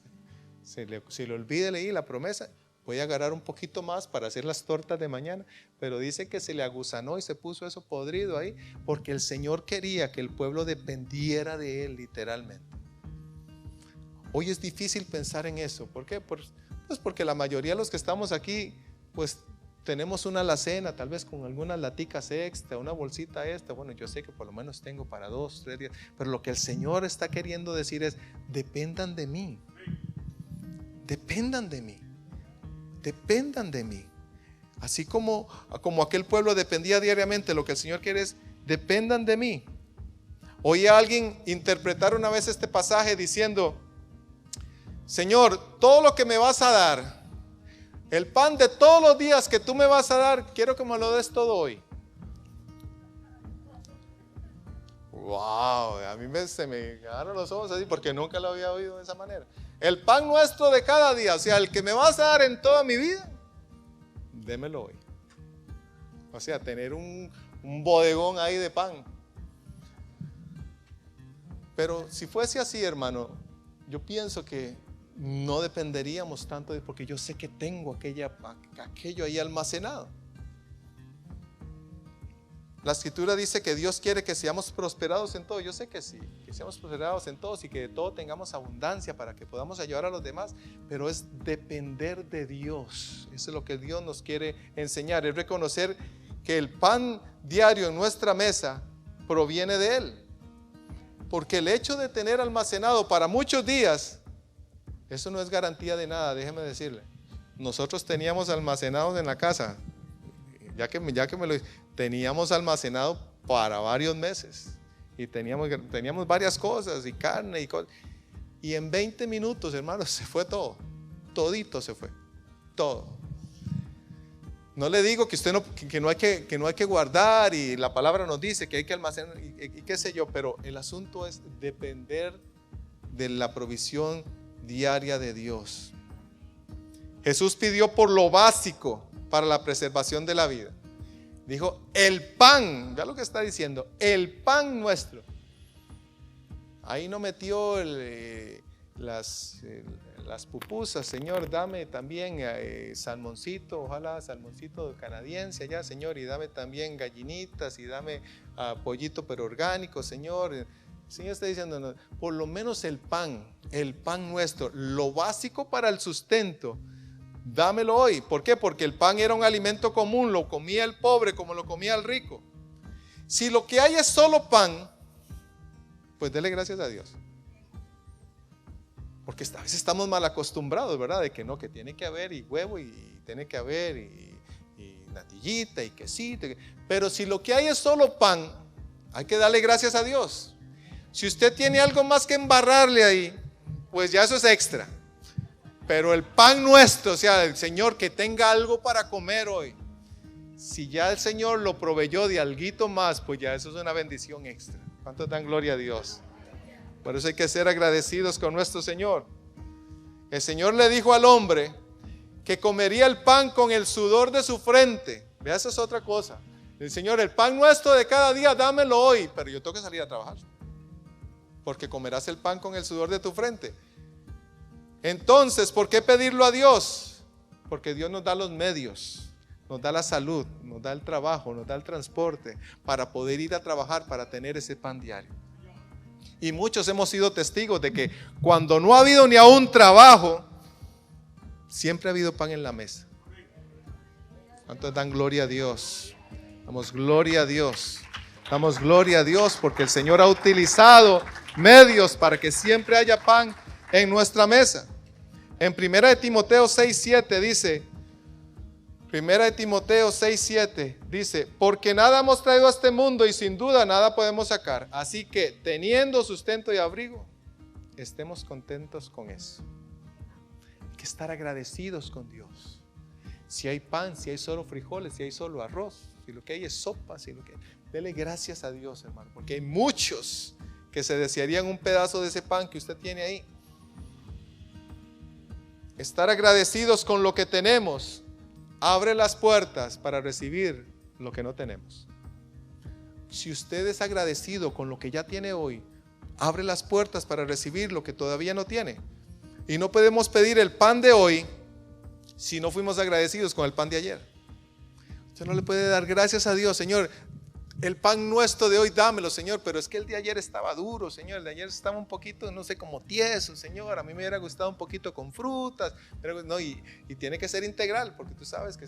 se le olvide leer la promesa. voy a agarrar un poquito más para hacer las tortas de mañana. Pero dice que se le aguzanó y se puso eso podrido ahí, porque el Señor quería que el pueblo dependiera de Él literalmente. Hoy es difícil pensar en eso. ¿Por qué? Pues porque la mayoría de los que estamos aquí, pues tenemos una alacena, tal vez con algunas laticas extra, una bolsita extra. Bueno, yo sé que por lo menos tengo para 2, 3 días. Pero lo que el Señor está queriendo decir es: dependan de mí. Dependan de mí. Dependan de mí. Así como aquel pueblo dependía diariamente, lo que el Señor quiere es: dependan de mí. Oí a alguien interpretar una vez este pasaje diciendo: Señor, todo lo que me vas a dar, el pan de todos los días que tú me vas a dar, quiero que me lo des todo hoy. Wow, a mí se me agarran los ojos así, porque nunca lo había oído de esa manera. El pan nuestro de cada día, o sea, el que me vas a dar en toda mi vida, démelo hoy. O sea, tener un bodegón ahí de pan. Pero si fuese así, hermano, yo pienso que no dependeríamos tanto de, porque yo sé que tengo aquello ahí almacenado. La escritura dice que Dios quiere que seamos prosperados en todo. Yo sé que sí, que seamos prosperados en todo y que de todo tengamos abundancia para que podamos ayudar a los demás, pero es depender de Dios. Eso es lo que Dios nos quiere enseñar, es reconocer que el pan diario en nuestra mesa proviene de Él. Porque el hecho de tener almacenado para muchos días, eso no es garantía de nada, déjeme decirle. Nosotros teníamos almacenados en la casa, ya que me lo teníamos almacenado para varios meses. Y teníamos varias cosas, y carne, y en 20 minutos, hermanos, se fue todo. Todito se fue, todo. No le digo que no hay que guardar, y la palabra nos dice que hay que almacenar y qué sé yo, pero el asunto es depender de la provisión diaria de Dios. Jesús pidió por lo básico para la preservación de la vida. Dijo: el pan, ya lo que está diciendo, el pan nuestro. Ahí no metió las pupusas. Señor, dame también salmoncito, ojalá salmoncito canadiense allá, Señor, y dame también gallinitas, y dame pollito pero orgánico, Señor. El Señor está diciendo: no, por lo menos el pan nuestro, lo básico para el sustento, dámelo hoy. ¿Por qué? Porque el pan era un alimento común, lo comía el pobre como lo comía el rico. Si lo que hay es solo pan, pues dele gracias a Dios. Porque a veces estamos mal acostumbrados, ¿verdad? De que no, que tiene que haber y huevo, y tiene que haber y natillita y quesito. Pero si lo que hay es solo pan, hay que darle gracias a Dios. Si usted tiene algo más que embarrarle ahí, pues ya eso es extra. Pero el pan nuestro, o sea, el Señor, que tenga algo para comer hoy. Si ya el Señor lo proveyó de alguito más, pues ya eso es una bendición extra. ¿Cuántos dan gloria a Dios? Por eso hay que ser agradecidos con nuestro Señor. El Señor le dijo al hombre que comería el pan con el sudor de su frente. Vea, eso es otra cosa. El Señor: el pan nuestro de cada día, dámelo hoy. Pero yo tengo que salir a trabajar, porque comerás el pan con el sudor de tu frente. Entonces, ¿por qué pedirlo a Dios? Porque Dios nos da los medios, nos da la salud, nos da el trabajo, nos da el transporte para poder ir a trabajar, para tener ese pan diario. Y muchos hemos sido testigos de que cuando no ha habido ni aún trabajo, siempre ha habido pan en la mesa. ¿Cuántos dan gloria a Dios? Damos gloria a Dios. Damos gloria a Dios porque el Señor ha utilizado medios para que siempre haya pan en nuestra mesa. En 1 Timoteo 6:7 dice, 1 Timoteo 6:7 dice: porque nada hemos traído a este mundo y sin duda nada podemos sacar. Así que teniendo sustento y abrigo, estemos contentos con eso. Hay que estar agradecidos con Dios. Si hay pan, si hay solo frijoles, si hay solo arroz, si lo que hay es sopa, dele gracias a Dios, hermano, porque hay muchos que se desearían un pedazo de ese pan que usted tiene ahí. Estar agradecidos con lo que tenemos abre las puertas para recibir lo que no tenemos. Si usted es agradecido con lo que ya tiene hoy, abre las puertas para recibir lo que todavía no tiene. Y no podemos pedir el pan de hoy si no fuimos agradecidos con el pan de ayer? Usted no le puede dar gracias a Dios: Señor, el pan nuestro de hoy dámelo, Señor, pero es que el de ayer estaba duro, Señor, el de ayer estaba un poquito, no sé, como tieso, Señor, a mí me hubiera gustado un poquito con frutas, pero no, y tiene que ser integral, porque tú sabes que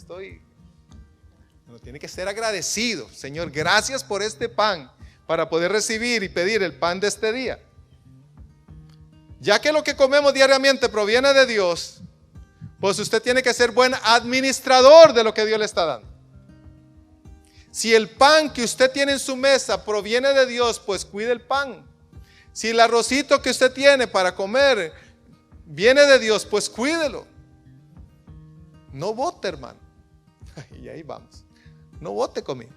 tiene que ser agradecido. Señor, gracias por este pan, para poder recibir y pedir el pan de este día. Ya que lo que comemos diariamente proviene de Dios, pues usted tiene que ser buen administrador de lo que Dios le está dando. Si el pan que usted tiene en su mesa proviene de Dios, pues cuide el pan. Si el arrocito que usted tiene para comer viene de Dios, pues cuídelo. No bote, hermano. Y ahí vamos. No bote comida.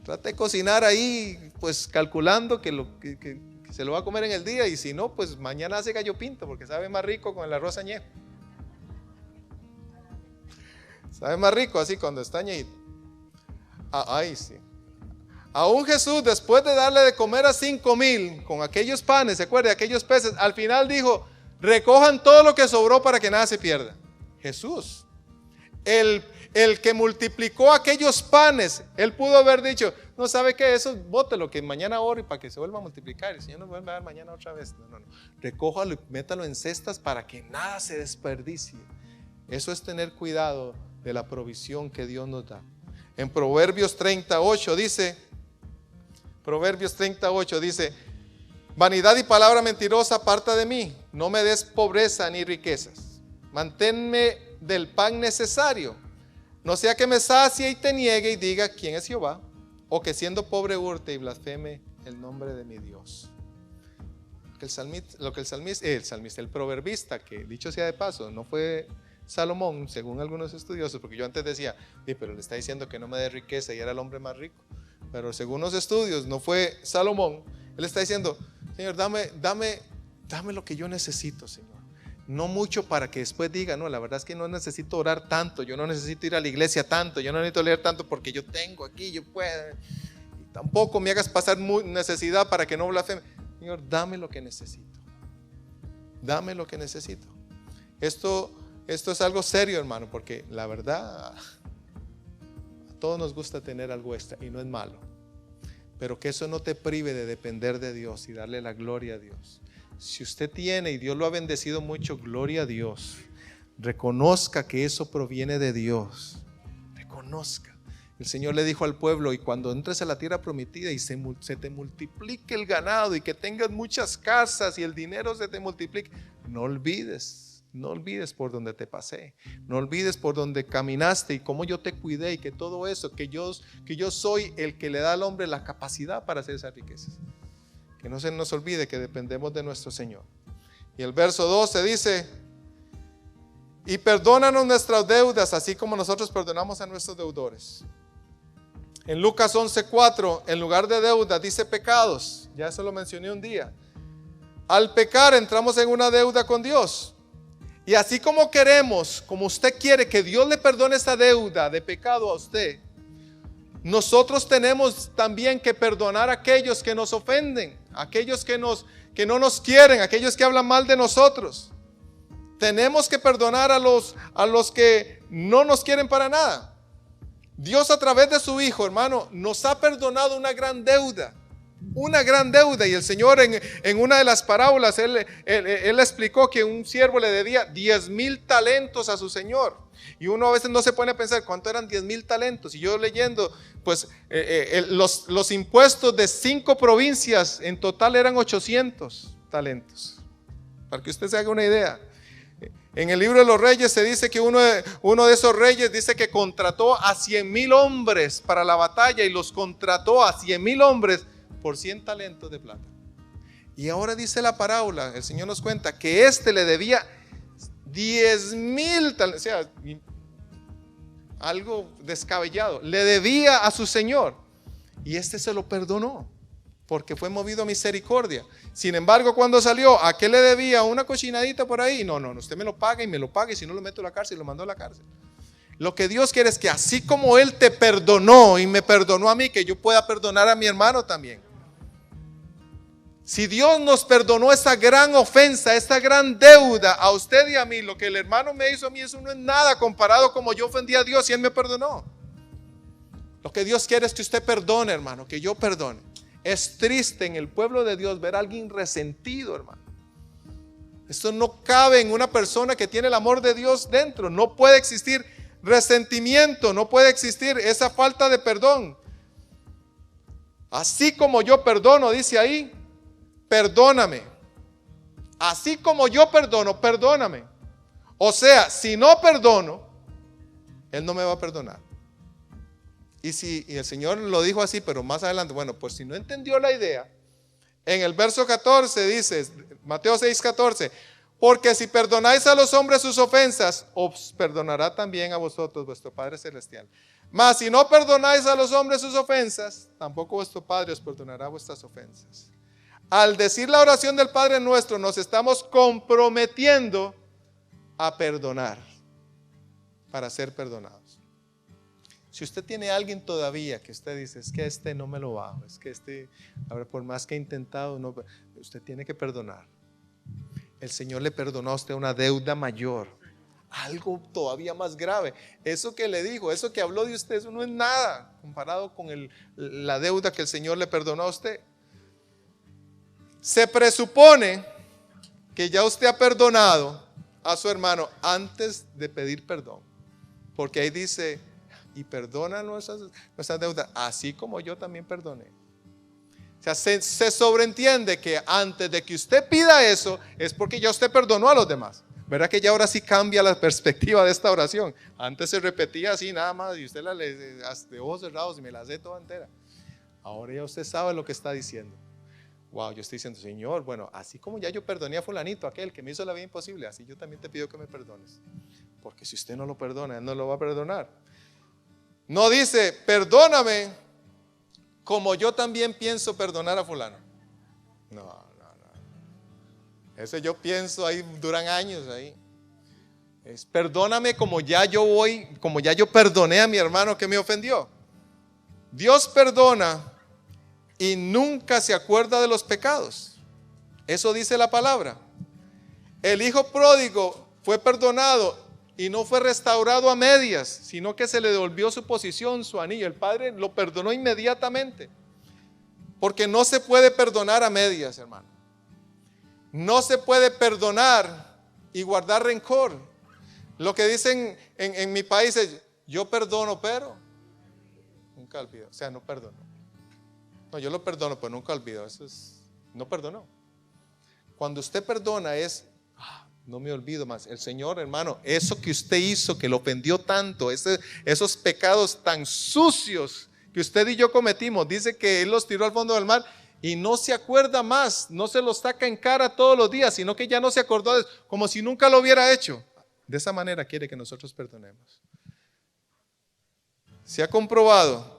Trate de cocinar ahí, pues calculando que se lo va a comer en el día, y si no, pues mañana hace gallo pinto, porque sabe más rico con el arroz añejo. Sabe más rico así cuando está añejito. Ay, sí. Aún Jesús, después de darle de comer a 5,000 con aquellos panes, ¿se acuerda? Aquellos peces, al final dijo: recojan todo lo que sobró para que nada se pierda. Jesús, el que multiplicó aquellos panes, él pudo haber dicho: no, ¿sabe qué? Eso bótelo, que mañana ore para que se vuelva a multiplicar. El Señor nos vuelve a dar mañana otra vez. No. Recójalo y métalo en cestas para que nada se desperdicie. Eso es tener cuidado de la provisión que Dios nos da. En Proverbios 38 dice: vanidad y palabra mentirosa aparta de mí, no me des pobreza ni riquezas, manténme del pan necesario, no sea que me sacie y te niegue y diga: ¿quién es Jehová? O que siendo pobre hurte y blasfeme el nombre de mi Dios. El proverbista, que dicho sea de paso, no fue Salomón, según algunos estudiosos, porque yo antes decía: pero le está diciendo que no me dé riqueza, y era el hombre más rico. Pero según los estudios, no fue Salomón. Él está diciendo: Señor, dame lo que yo necesito, Señor. No mucho para que después diga: no, la verdad es que no necesito orar tanto, yo no necesito ir a la iglesia tanto, yo no necesito leer tanto porque yo tengo aquí, yo puedo. Y tampoco me hagas pasar necesidad para que no blasfeme. Señor, dame lo que necesito. Dame lo que necesito. Esto es algo serio, hermano, porque la verdad, a todos nos gusta tener algo extra, y no es malo, pero que eso no te prive de depender de Dios y darle la gloria a Dios. Si usted tiene y Dios lo ha bendecido mucho, gloria a Dios. Reconozca que eso proviene de Dios. Reconozca. El Señor le dijo al pueblo: y cuando entres a la tierra prometida y se te multiplique el ganado y que tengas muchas casas y el dinero se te multiplique, no olvides por donde te pasé, no olvides por donde caminaste y cómo yo te cuidé, y que todo eso, que yo soy el que le da al hombre la capacidad para hacer esas riquezas. Que no se nos olvide que dependemos de nuestro Señor. Y el verso 12 dice: y perdónanos nuestras deudas, así como nosotros perdonamos a nuestros deudores. En Lucas 11:4, en lugar de deudas, dice pecados. Ya eso lo mencioné un día. Al pecar entramos en una deuda con Dios. Y así como usted quiere que Dios le perdone esa deuda de pecado a usted, nosotros tenemos también que perdonar a aquellos que nos ofenden, aquellos que no nos quieren, aquellos que hablan mal de nosotros. Tenemos que perdonar a los que no nos quieren para nada. Dios, a través de su Hijo, hermano, nos ha perdonado una gran deuda. Y el Señor en una de las parábolas, él explicó que un siervo le debía 10,000 talentos a su Señor. Y uno a veces no se pone a pensar cuánto eran 10,000 talentos. Y yo leyendo, pues los impuestos de 5 provincias en total eran 800 talentos. Para que usted se haga una idea. En el libro de los Reyes se dice que uno de esos reyes dice que contrató a 100,000 hombres para la batalla, y los contrató a 100,000 hombres por 100 talentos de plata. Y ahora dice la parábola, el Señor nos cuenta que le debía 10,000 talentos, o sea, algo descabellado, le debía a su Señor, y se lo perdonó porque fue movido a misericordia. Sin embargo, cuando salió, ¿a qué le debía? Una cochinadita por ahí. No, usted me lo paga, y si no lo meto a la cárcel, y lo mandó a la cárcel. Lo que Dios quiere es que así como Él te perdonó y me perdonó a mí, que yo pueda perdonar a mi hermano también. Si Dios nos perdonó esa gran ofensa, esa gran deuda a usted y a mí, lo que el hermano me hizo a mí, eso no es nada comparado como yo ofendí a Dios y Él me perdonó. Lo que Dios quiere es que usted perdone, hermano, que yo perdone. Es triste en el pueblo de Dios ver a alguien resentido, hermano. Esto no cabe en una persona que tiene el amor de Dios dentro. No puede existir resentimiento, no puede existir esa falta de perdón. Así como yo perdono, dice ahí, perdóname. Así como yo perdono, perdóname. O sea, si no perdono, Él no me va a perdonar. Y el Señor lo dijo así, pero más adelante, bueno, pues si no entendió la idea, en el verso 14 dice, Mateo 6:14, porque si perdonáis a los hombres sus ofensas, os perdonará también a vosotros vuestro Padre Celestial. Mas si no perdonáis a los hombres sus ofensas, tampoco vuestro Padre os perdonará vuestras ofensas. Al decir la oración del Padre Nuestro, nos estamos comprometiendo a perdonar, para ser perdonados. Si usted tiene a alguien todavía que usted dice, es que este no me lo bajo, es que este, a ver, por más que he intentado, no, usted tiene que perdonar. El Señor le perdonó a usted una deuda mayor, algo todavía más grave. Eso que le dijo, eso que habló de usted, eso no es nada comparado con la deuda que el Señor le perdonó a usted. Se presupone que ya usted ha perdonado a su hermano antes de pedir perdón, porque ahí dice, y perdona nuestras deudas, así como yo también perdoné. O sea, se sobreentiende que antes de que usted pida eso, es porque ya usted perdonó a los demás. ¿Verdad que ya ahora sí cambia la perspectiva de esta oración? Antes se repetía así nada más, y usted la lee de ojos cerrados y me la sé toda entera. Ahora ya usted sabe lo que está diciendo. Wow, yo estoy diciendo, Señor, bueno, así como ya yo perdoné a fulanito, aquel que me hizo la vida imposible, así yo también te pido que me perdones. Porque si usted no lo perdona, Él no lo va a perdonar. No dice, perdóname como yo también pienso perdonar a fulano. No. Ese yo pienso ahí, duran años ahí. Es perdóname como ya yo perdoné a mi hermano que me ofendió. Dios perdona y nunca se acuerda de los pecados. Eso dice la palabra. El hijo pródigo fue perdonado y no fue restaurado a medias, sino que se le devolvió su posición, su anillo. El padre lo perdonó inmediatamente. Porque no se puede perdonar a medias, hermano. No se puede perdonar y guardar rencor. Lo que dicen en mi país es, yo perdono, pero nunca olvido. O sea, no perdono. No, yo lo perdono, pero nunca olvido. Eso es, no perdonó. Cuando usted perdona es, no me olvido más. El Señor, hermano, eso que usted hizo, que lo ofendió tanto, esos pecados tan sucios que usted y yo cometimos, dice que Él los tiró al fondo del mar y no se acuerda más, no se los saca en cara todos los días, sino que ya no se acordó, como si nunca lo hubiera hecho. De esa manera quiere que nosotros perdonemos. Se ha comprobado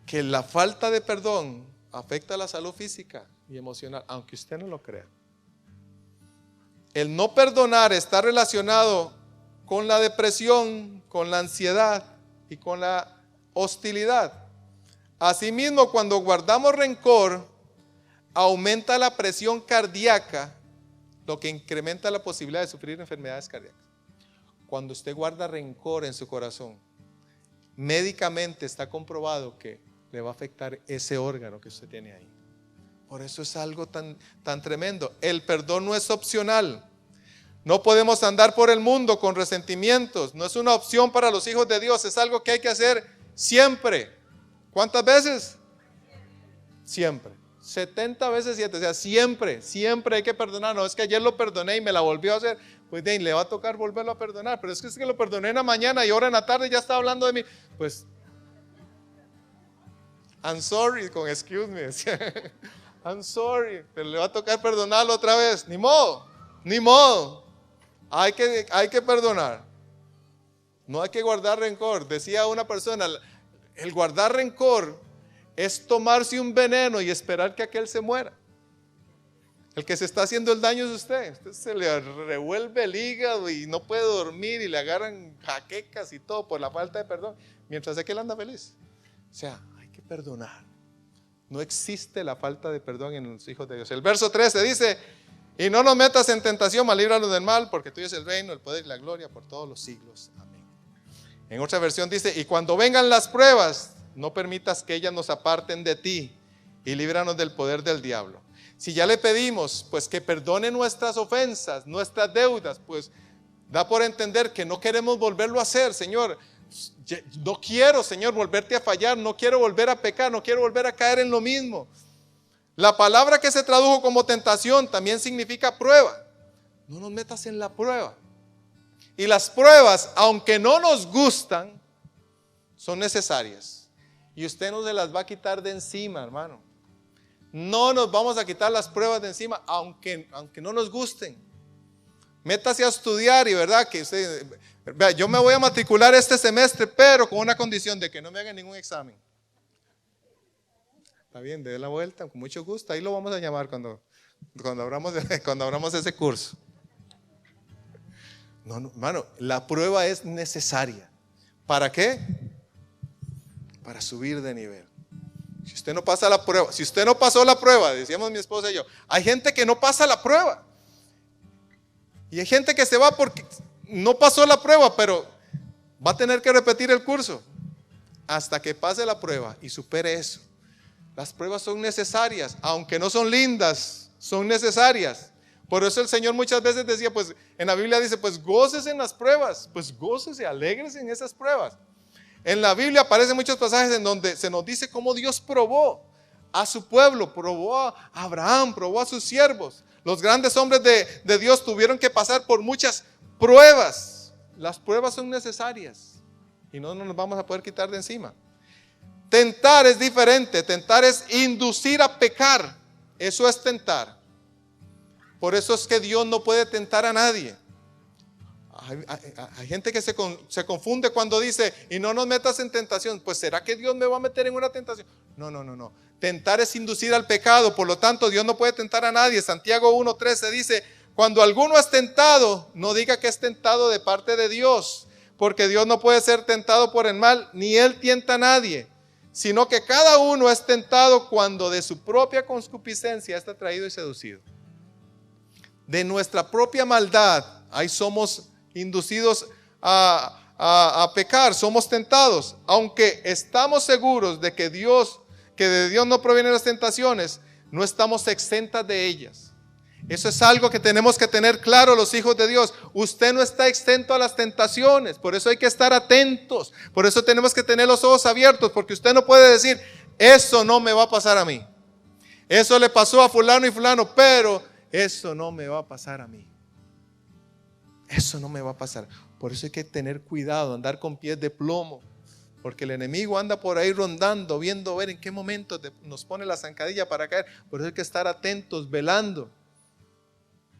que la falta de perdón afecta a la salud física y emocional, aunque usted no lo crea. El no perdonar está relacionado con la depresión, con la ansiedad y con la hostilidad. Asimismo, cuando guardamos rencor, aumenta la presión cardíaca, lo que incrementa la posibilidad de sufrir enfermedades cardíacas. Cuando usted guarda rencor en su corazón, médicamente está comprobado que le va a afectar ese órgano que usted tiene ahí. Por eso es algo tan tremendo. El perdón no es opcional. No podemos andar por el mundo con resentimientos. No es una opción para los hijos de Dios. Es algo que hay que hacer siempre. ¿Cuántas veces? Siempre. 70 veces 7. O sea, siempre hay que perdonar. No es que ayer lo perdoné y me la volvió a hacer. Pues bien, le va a tocar volverlo a perdonar. Pero es que lo perdoné en la mañana y ahora en la tarde ya está hablando de mí. Pues, I'm sorry, con excuse me. I'm sorry, pero le va a tocar perdonarlo otra vez. Ni modo. Hay que perdonar. No hay que guardar rencor. Decía una persona, el guardar rencor es tomarse un veneno y esperar que aquel se muera. El que se está haciendo el daño es usted. Usted se le revuelve el hígado y no puede dormir y le agarran jaquecas y todo por la falta de perdón, mientras aquel anda feliz. O sea, hay que perdonar. No existe la falta de perdón en los hijos de Dios. El verso 13 dice: y no nos metas en tentación, mas líbranos del mal, porque tuyo es el reino, el poder y la gloria por todos los siglos. Amén. En otra versión dice: y cuando vengan las pruebas, no permitas que ellas nos aparten de ti, y líbranos del poder del diablo. Si ya le pedimos, pues que perdone nuestras ofensas, nuestras deudas, pues da por entender que no queremos volverlo a hacer. Señor, no quiero, Señor, volverte a fallar, no quiero volver a pecar, no quiero volver a caer en lo mismo. La palabra que se tradujo como tentación también significa prueba. No nos metas en la prueba. Y las pruebas, aunque no nos gustan, son necesarias. Y usted no se las va a quitar de encima, hermano. No nos vamos a quitar las pruebas de encima, aunque no nos gusten. Métase a estudiar y verdad que usted, vea, yo me voy a matricular este semestre, pero con una condición de que no me hagan ningún examen. Está bien, dé la vuelta, con mucho gusto. Ahí lo vamos a llamar cuando abramos ese curso. No, hermano, la prueba es necesaria. ¿Para qué? Para subir de nivel. Si usted no pasa la prueba, si usted no pasó la prueba, decíamos mi esposa y yo, hay gente que no pasa la prueba. Y hay gente que se va porque no pasó la prueba, pero va a tener que repetir el curso hasta que pase la prueba y supere eso. Las pruebas son necesarias, aunque no son lindas, son necesarias. Por eso el Señor muchas veces decía, pues en la Biblia dice, pues gócese en las pruebas, pues gócese, alégrese en esas pruebas. En la Biblia aparecen muchos pasajes en donde se nos dice cómo Dios probó a su pueblo, probó a Abraham, probó a sus siervos. Los grandes hombres de Dios tuvieron que pasar por muchas pruebas. Las pruebas son necesarias y no nos vamos a poder quitar de encima. Tentar es diferente. Tentar es inducir a pecar. Eso es tentar. Por eso es que Dios no puede tentar a nadie. Hay gente que se confunde cuando dice, y no nos metas en tentación. Pues ¿será que Dios me va a meter en una tentación? No. Tentar es inducir al pecado. Por lo tanto, Dios no puede tentar a nadie. Santiago 1:13 dice, cuando alguno es tentado, no diga que es tentado de parte de Dios, porque Dios no puede ser tentado por el mal, ni Él tienta a nadie, sino que cada uno es tentado cuando de su propia concupiscencia está atraído y seducido. De nuestra propia maldad, ahí somos inducidos a pecar, somos tentados. Aunque estamos seguros de que de Dios no provienen las tentaciones, no estamos exentas de ellas. Eso es algo que tenemos que tener claro los hijos de Dios. Usted no está exento a las tentaciones, por eso hay que estar atentos, por eso tenemos que tener los ojos abiertos, porque usted no puede decir, eso no me va a pasar a mí. Eso le pasó a fulano y fulano, pero eso no me va a pasar a mí. Eso no me va a pasar. Por eso hay que tener cuidado, andar con pies de plomo, porque el enemigo anda por ahí rondando, viendo ver en qué momento nos pone la zancadilla para caer. Por eso hay que estar atentos, velando.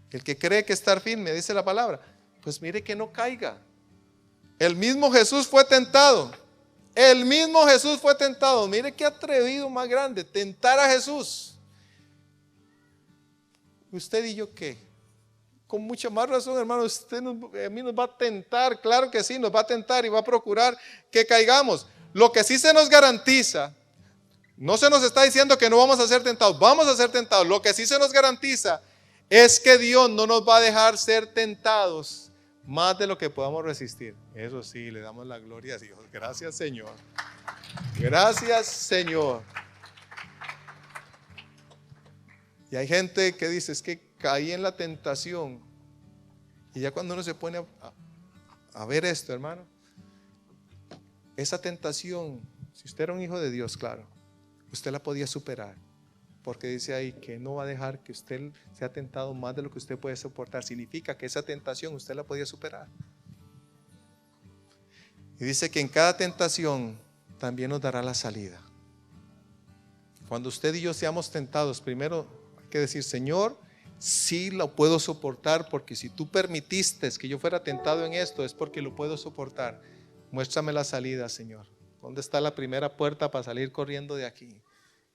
El que cree que estar firme, dice la palabra, pues mire que no caiga. El mismo Jesús fue tentado. El mismo Jesús fue tentado. Mire qué atrevido más grande, tentar a Jesús. ¿Usted y yo qué? Con mucha más razón, hermano, usted a mí nos va a tentar, claro que sí, nos va a tentar y va a procurar que caigamos. Lo que sí se nos garantiza, no se nos está diciendo que no vamos a ser tentados, vamos a ser tentados. Lo que sí se nos garantiza es que Dios no nos va a dejar ser tentados más de lo que podamos resistir. Eso sí, le damos la gloria a Dios. Gracias, Señor. Gracias, Señor. Y hay gente que dice, es que caí en la tentación. Y ya cuando uno se pone a ver esto, hermano, esa tentación, si usted era un hijo de Dios, claro, usted la podía superar. Porque dice ahí que no va a dejar que usted sea tentado más de lo que usted puede soportar. Significa que esa tentación usted la podía superar. Y dice que en cada tentación también nos dará la salida. Cuando usted y yo seamos tentados, primero hay que decir, Señor, sí lo puedo soportar, porque si tú permitiste que yo fuera tentado en esto, es porque lo puedo soportar. Muéstrame la salida, Señor. ¿Dónde está la primera puerta para salir corriendo de aquí?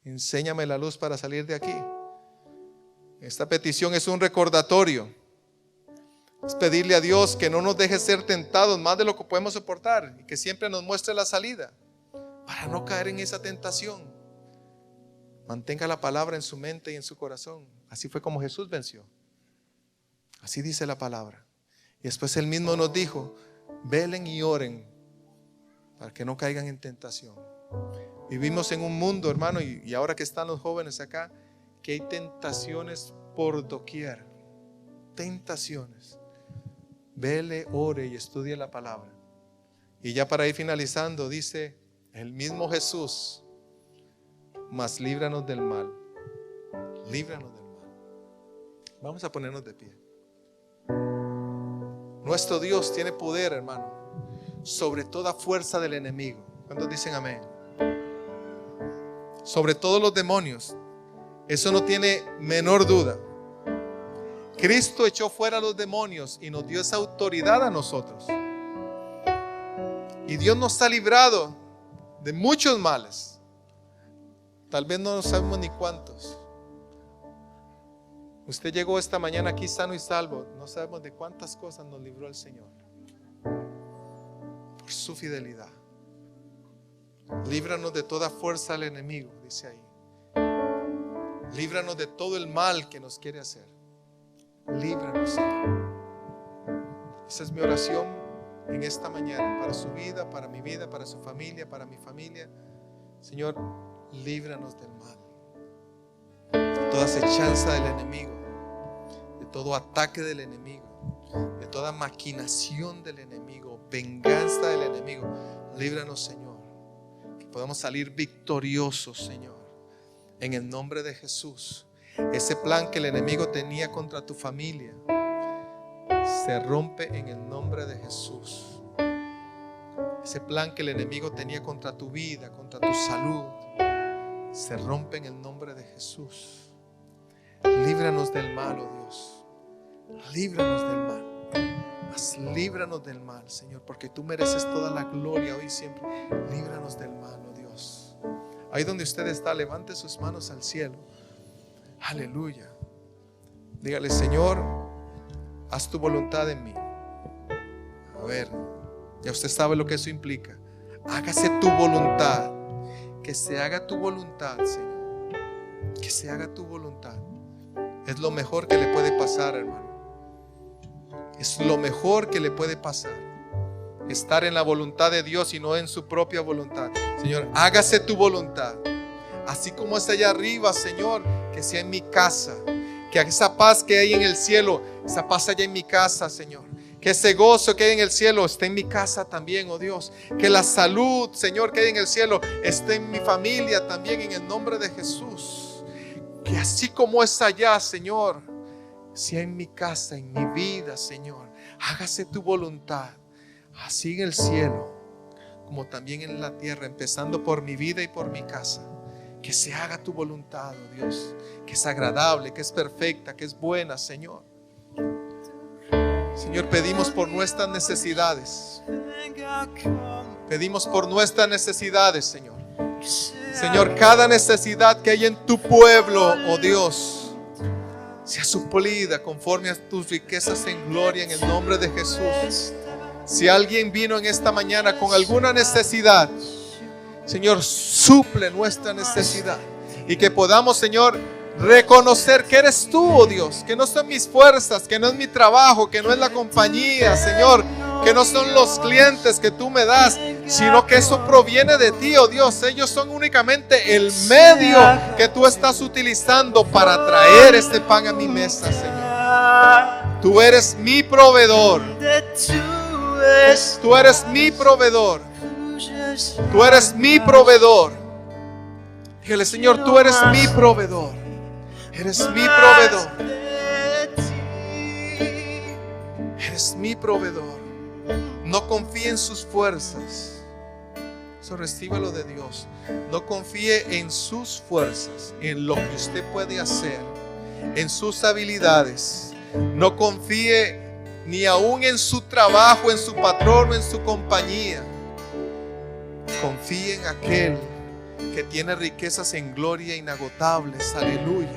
Enséñame la luz para salir de aquí. Esta petición es un recordatorio. Es pedirle a Dios que no nos deje ser tentados más de lo que podemos soportar y que siempre nos muestre la salida para no caer en esa tentación. Mantenga la palabra en su mente y en su corazón. Así fue como Jesús venció. Así dice la palabra. Y después Él mismo nos dijo: velen y oren para que no caigan en tentación. Vivimos en un mundo, hermano, y ahora que están los jóvenes acá, que hay tentaciones por doquier. Tentaciones. Vele, ore y estudie la palabra. Y ya para ir finalizando, dice el mismo Jesús: mas líbranos del mal. Líbranos del mal. Vamos a ponernos de pie. Nuestro Dios tiene poder, hermano, sobre toda fuerza del enemigo. ¿Cuántos dicen amén? Sobre todos los demonios. Eso no tiene menor duda. Cristo echó fuera a los demonios y nos dio esa autoridad a nosotros. Y Dios nos ha librado de muchos males. Tal vez no sabemos ni cuántos. Usted llegó esta mañana aquí sano y salvo. No sabemos de cuántas cosas nos libró el Señor. Por su fidelidad. Líbranos de toda fuerza del enemigo, dice ahí. Líbranos de todo el mal que nos quiere hacer. Líbranos, Señor. Esa es mi oración en esta mañana, para su vida, para mi vida, para su familia, para mi familia. Señor, líbranos del mal, de toda acechanza del enemigo, de todo ataque del enemigo, de toda maquinación del enemigo, venganza del enemigo. Líbranos, Señor, que podamos salir victoriosos, Señor, en el nombre de Jesús. Ese plan que el enemigo tenía contra tu familia se rompe en el nombre de Jesús. Ese plan que el enemigo tenía contra tu vida, contra tu salud, se rompe en el nombre de Jesús. Líbranos del mal, oh Dios. Líbranos del mal. Mas líbranos del mal, Señor, porque tú mereces toda la gloria hoy y siempre. Líbranos del mal, oh Dios. Ahí donde usted está, levante sus manos al cielo. Aleluya. Dígale: Señor, haz tu voluntad en mí. A ver, ya usted sabe lo que eso implica. Hágase tu voluntad. Que se haga tu voluntad, Señor. Que se haga tu voluntad. Es lo mejor que le puede pasar, hermano. Es lo mejor que le puede pasar. Estar en la voluntad de Dios y no en su propia voluntad. Señor, hágase tu voluntad. Así como es allá arriba, Señor, que sea en mi casa. Que esa paz que hay en el cielo, esa paz allá en mi casa, Señor. Que ese gozo que hay en el cielo esté en mi casa también, oh Dios. Que la salud, Señor, que hay en el cielo esté en mi familia también, en el nombre de Jesús. Que así como es allá, Señor, sea en mi casa, en mi vida, Señor. Hágase tu voluntad, así en el cielo como también en la tierra, empezando por mi vida y por mi casa. Que se haga tu voluntad, oh Dios, que es agradable, que es perfecta, que es buena, Señor. Señor, pedimos por nuestras necesidades. Pedimos por nuestras necesidades, Señor. Señor, cada necesidad que hay en tu pueblo, oh Dios, sea suplida conforme a tus riquezas en gloria, en el nombre de Jesús. Si alguien vino en esta mañana con alguna necesidad, Señor, suple nuestra necesidad. Y que podamos, Señor, reconocer que eres tú, oh Dios. Que no son mis fuerzas, que no es mi trabajo, que no es la compañía, Señor. Que no son los clientes que tú me das, sino que eso proviene de ti, oh Dios. Ellos son únicamente el medio que tú estás utilizando para traer este pan a mi mesa, Señor. Tú eres mi proveedor. Tú eres mi proveedor. Tú eres mi proveedor. Dígale: Señor, tú eres mi proveedor. Eres mi proveedor. Eres mi proveedor. No confíe en sus fuerzas. Eso recíbalo de Dios. No confíe en sus fuerzas, en lo que usted puede hacer, en sus habilidades. No confíe ni aún en su trabajo, en su patrón o en su compañía. Confíe en aquel que tiene riquezas en gloria inagotables. Aleluya.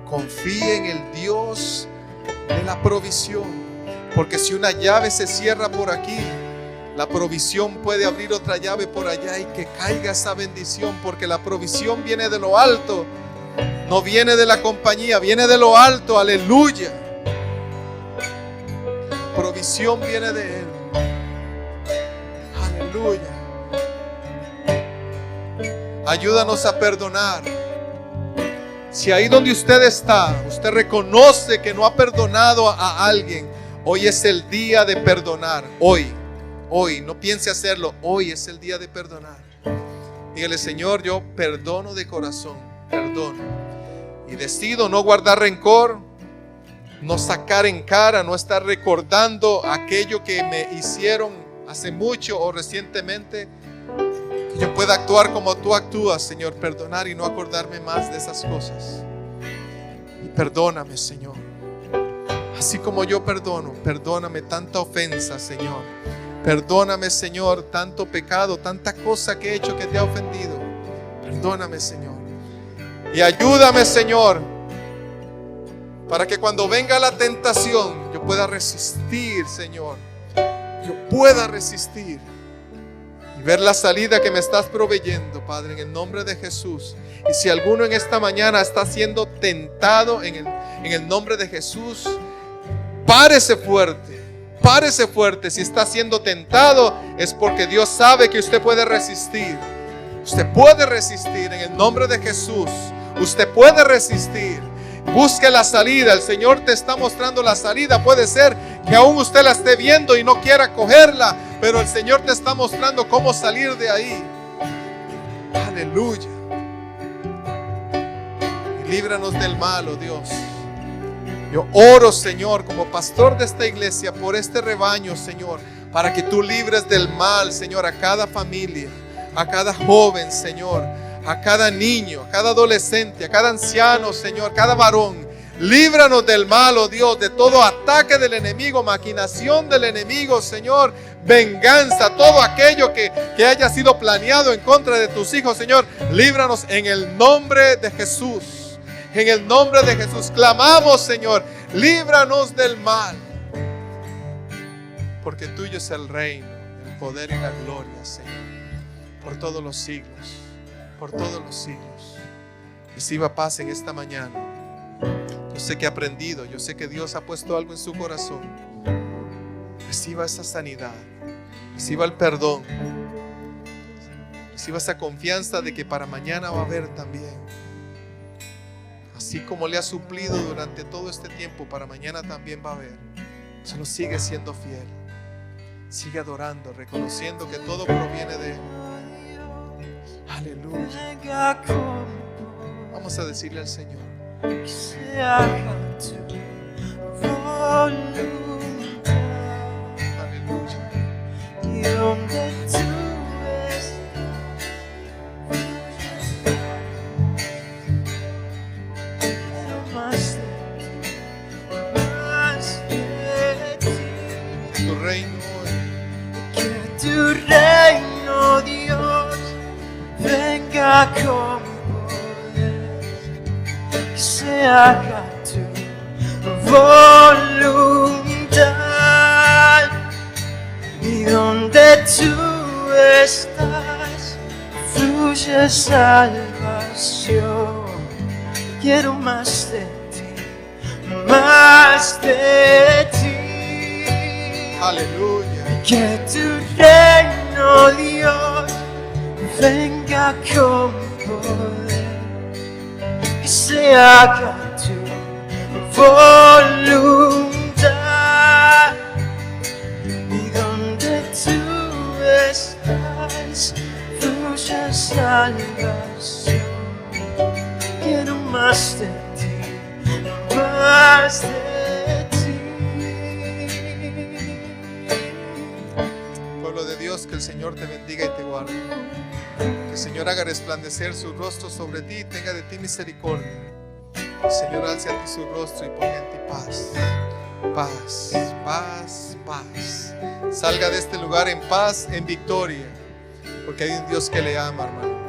Confíe en el Dios de la provisión. Porque si una llave se cierra por aquí, la provisión puede abrir otra llave por allá y que caiga esa bendición, porque la provisión viene de lo alto, no viene de la compañía, viene de lo alto. Aleluya. Provisión viene de Él. Aleluya. Ayúdanos a perdonar. Si ahí donde usted está, usted reconoce que no ha perdonado a alguien, hoy es el día de perdonar. Hoy, no piense hacerlo. Hoy es el día de perdonar. Dígale: Señor, yo perdono de corazón, perdono. Y decido no guardar rencor, no sacar en cara, no estar recordando aquello que me hicieron hace mucho o recientemente. Que yo pueda actuar como tú actúas, Señor, perdonar y no acordarme más de esas cosas. Y perdóname, Señor. Así como yo perdono, perdóname tanta ofensa, Señor. Perdóname, Señor, tanto pecado, tanta cosa que he hecho que te ha ofendido. Perdóname, Señor. Y ayúdame, Señor, para que cuando venga la tentación yo pueda resistir, Señor. Yo pueda resistir y ver la salida que me estás proveyendo, Padre, en el nombre de Jesús. Y si alguno en esta mañana está siendo tentado en el nombre de Jesús, párese fuerte. Párese fuerte. Si está siendo tentado, es porque Dios sabe que usted puede resistir. Usted puede resistir en el nombre de Jesús. Usted puede resistir. Busque la salida. El Señor te está mostrando la salida. Puede ser que aún usted la esté viendo y no quiera cogerla, pero el Señor te está mostrando cómo salir de ahí. Aleluya. Y líbranos del mal, oh Dios. Yo oro, Señor, como pastor de esta iglesia, por este rebaño, Señor, para que tú libres del mal, Señor, a cada familia, a cada joven, Señor, a cada niño, a cada adolescente, a cada anciano, Señor, cada varón. Líbranos del mal, oh Dios, de todo ataque del enemigo, maquinación del enemigo, Señor, venganza, todo aquello que haya sido planeado en contra de tus hijos, Señor. Líbranos en el nombre de Jesús. En el nombre de Jesús clamamos, Señor, líbranos del mal. Porque tuyo es el reino, el poder y la gloria, Señor, por todos los siglos, por todos los siglos. Reciba paz en esta mañana. Yo sé que ha aprendido, yo sé que Dios ha puesto algo en su corazón. Reciba esa sanidad, reciba el perdón, reciba esa confianza de que para mañana va a haber también. Así como le ha suplido durante todo este tiempo, para mañana también va a haber. Solo sigue siendo fiel. Sigue adorando, reconociendo que todo proviene de Él. Aleluya. Vamos a decirle al Señor: que se haga tu voluntad. Aleluya. Y donde tú Tu reino, Dios, venga con poder, que se haga tu voluntad. Y donde tú estás, fluye salvación. Quiero más de ti, más de ti. Aleluya. Que tu reino, Dios, venga con poder, que se haga tu voluntad. Y donde tú estás, fluye salvación. Quiero más de ti, más de ti. Que el Señor te bendiga y te guarde. Que el Señor haga resplandecer su rostro sobre ti y tenga de ti misericordia. El Señor alce a ti su rostro y ponga en ti paz. Paz, paz, paz. Salga de este lugar en paz, en victoria. Porque hay un Dios que le ama, hermano.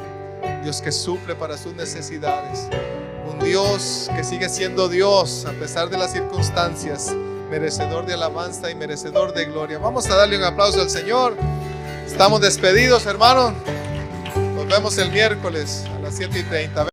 Dios que suple para sus necesidades. Un Dios que sigue siendo Dios a pesar de las circunstancias. Merecedor de alabanza y merecedor de gloria. Vamos a darle un aplauso al Señor. Estamos despedidos, hermanos. Nos vemos el miércoles a las 7:30.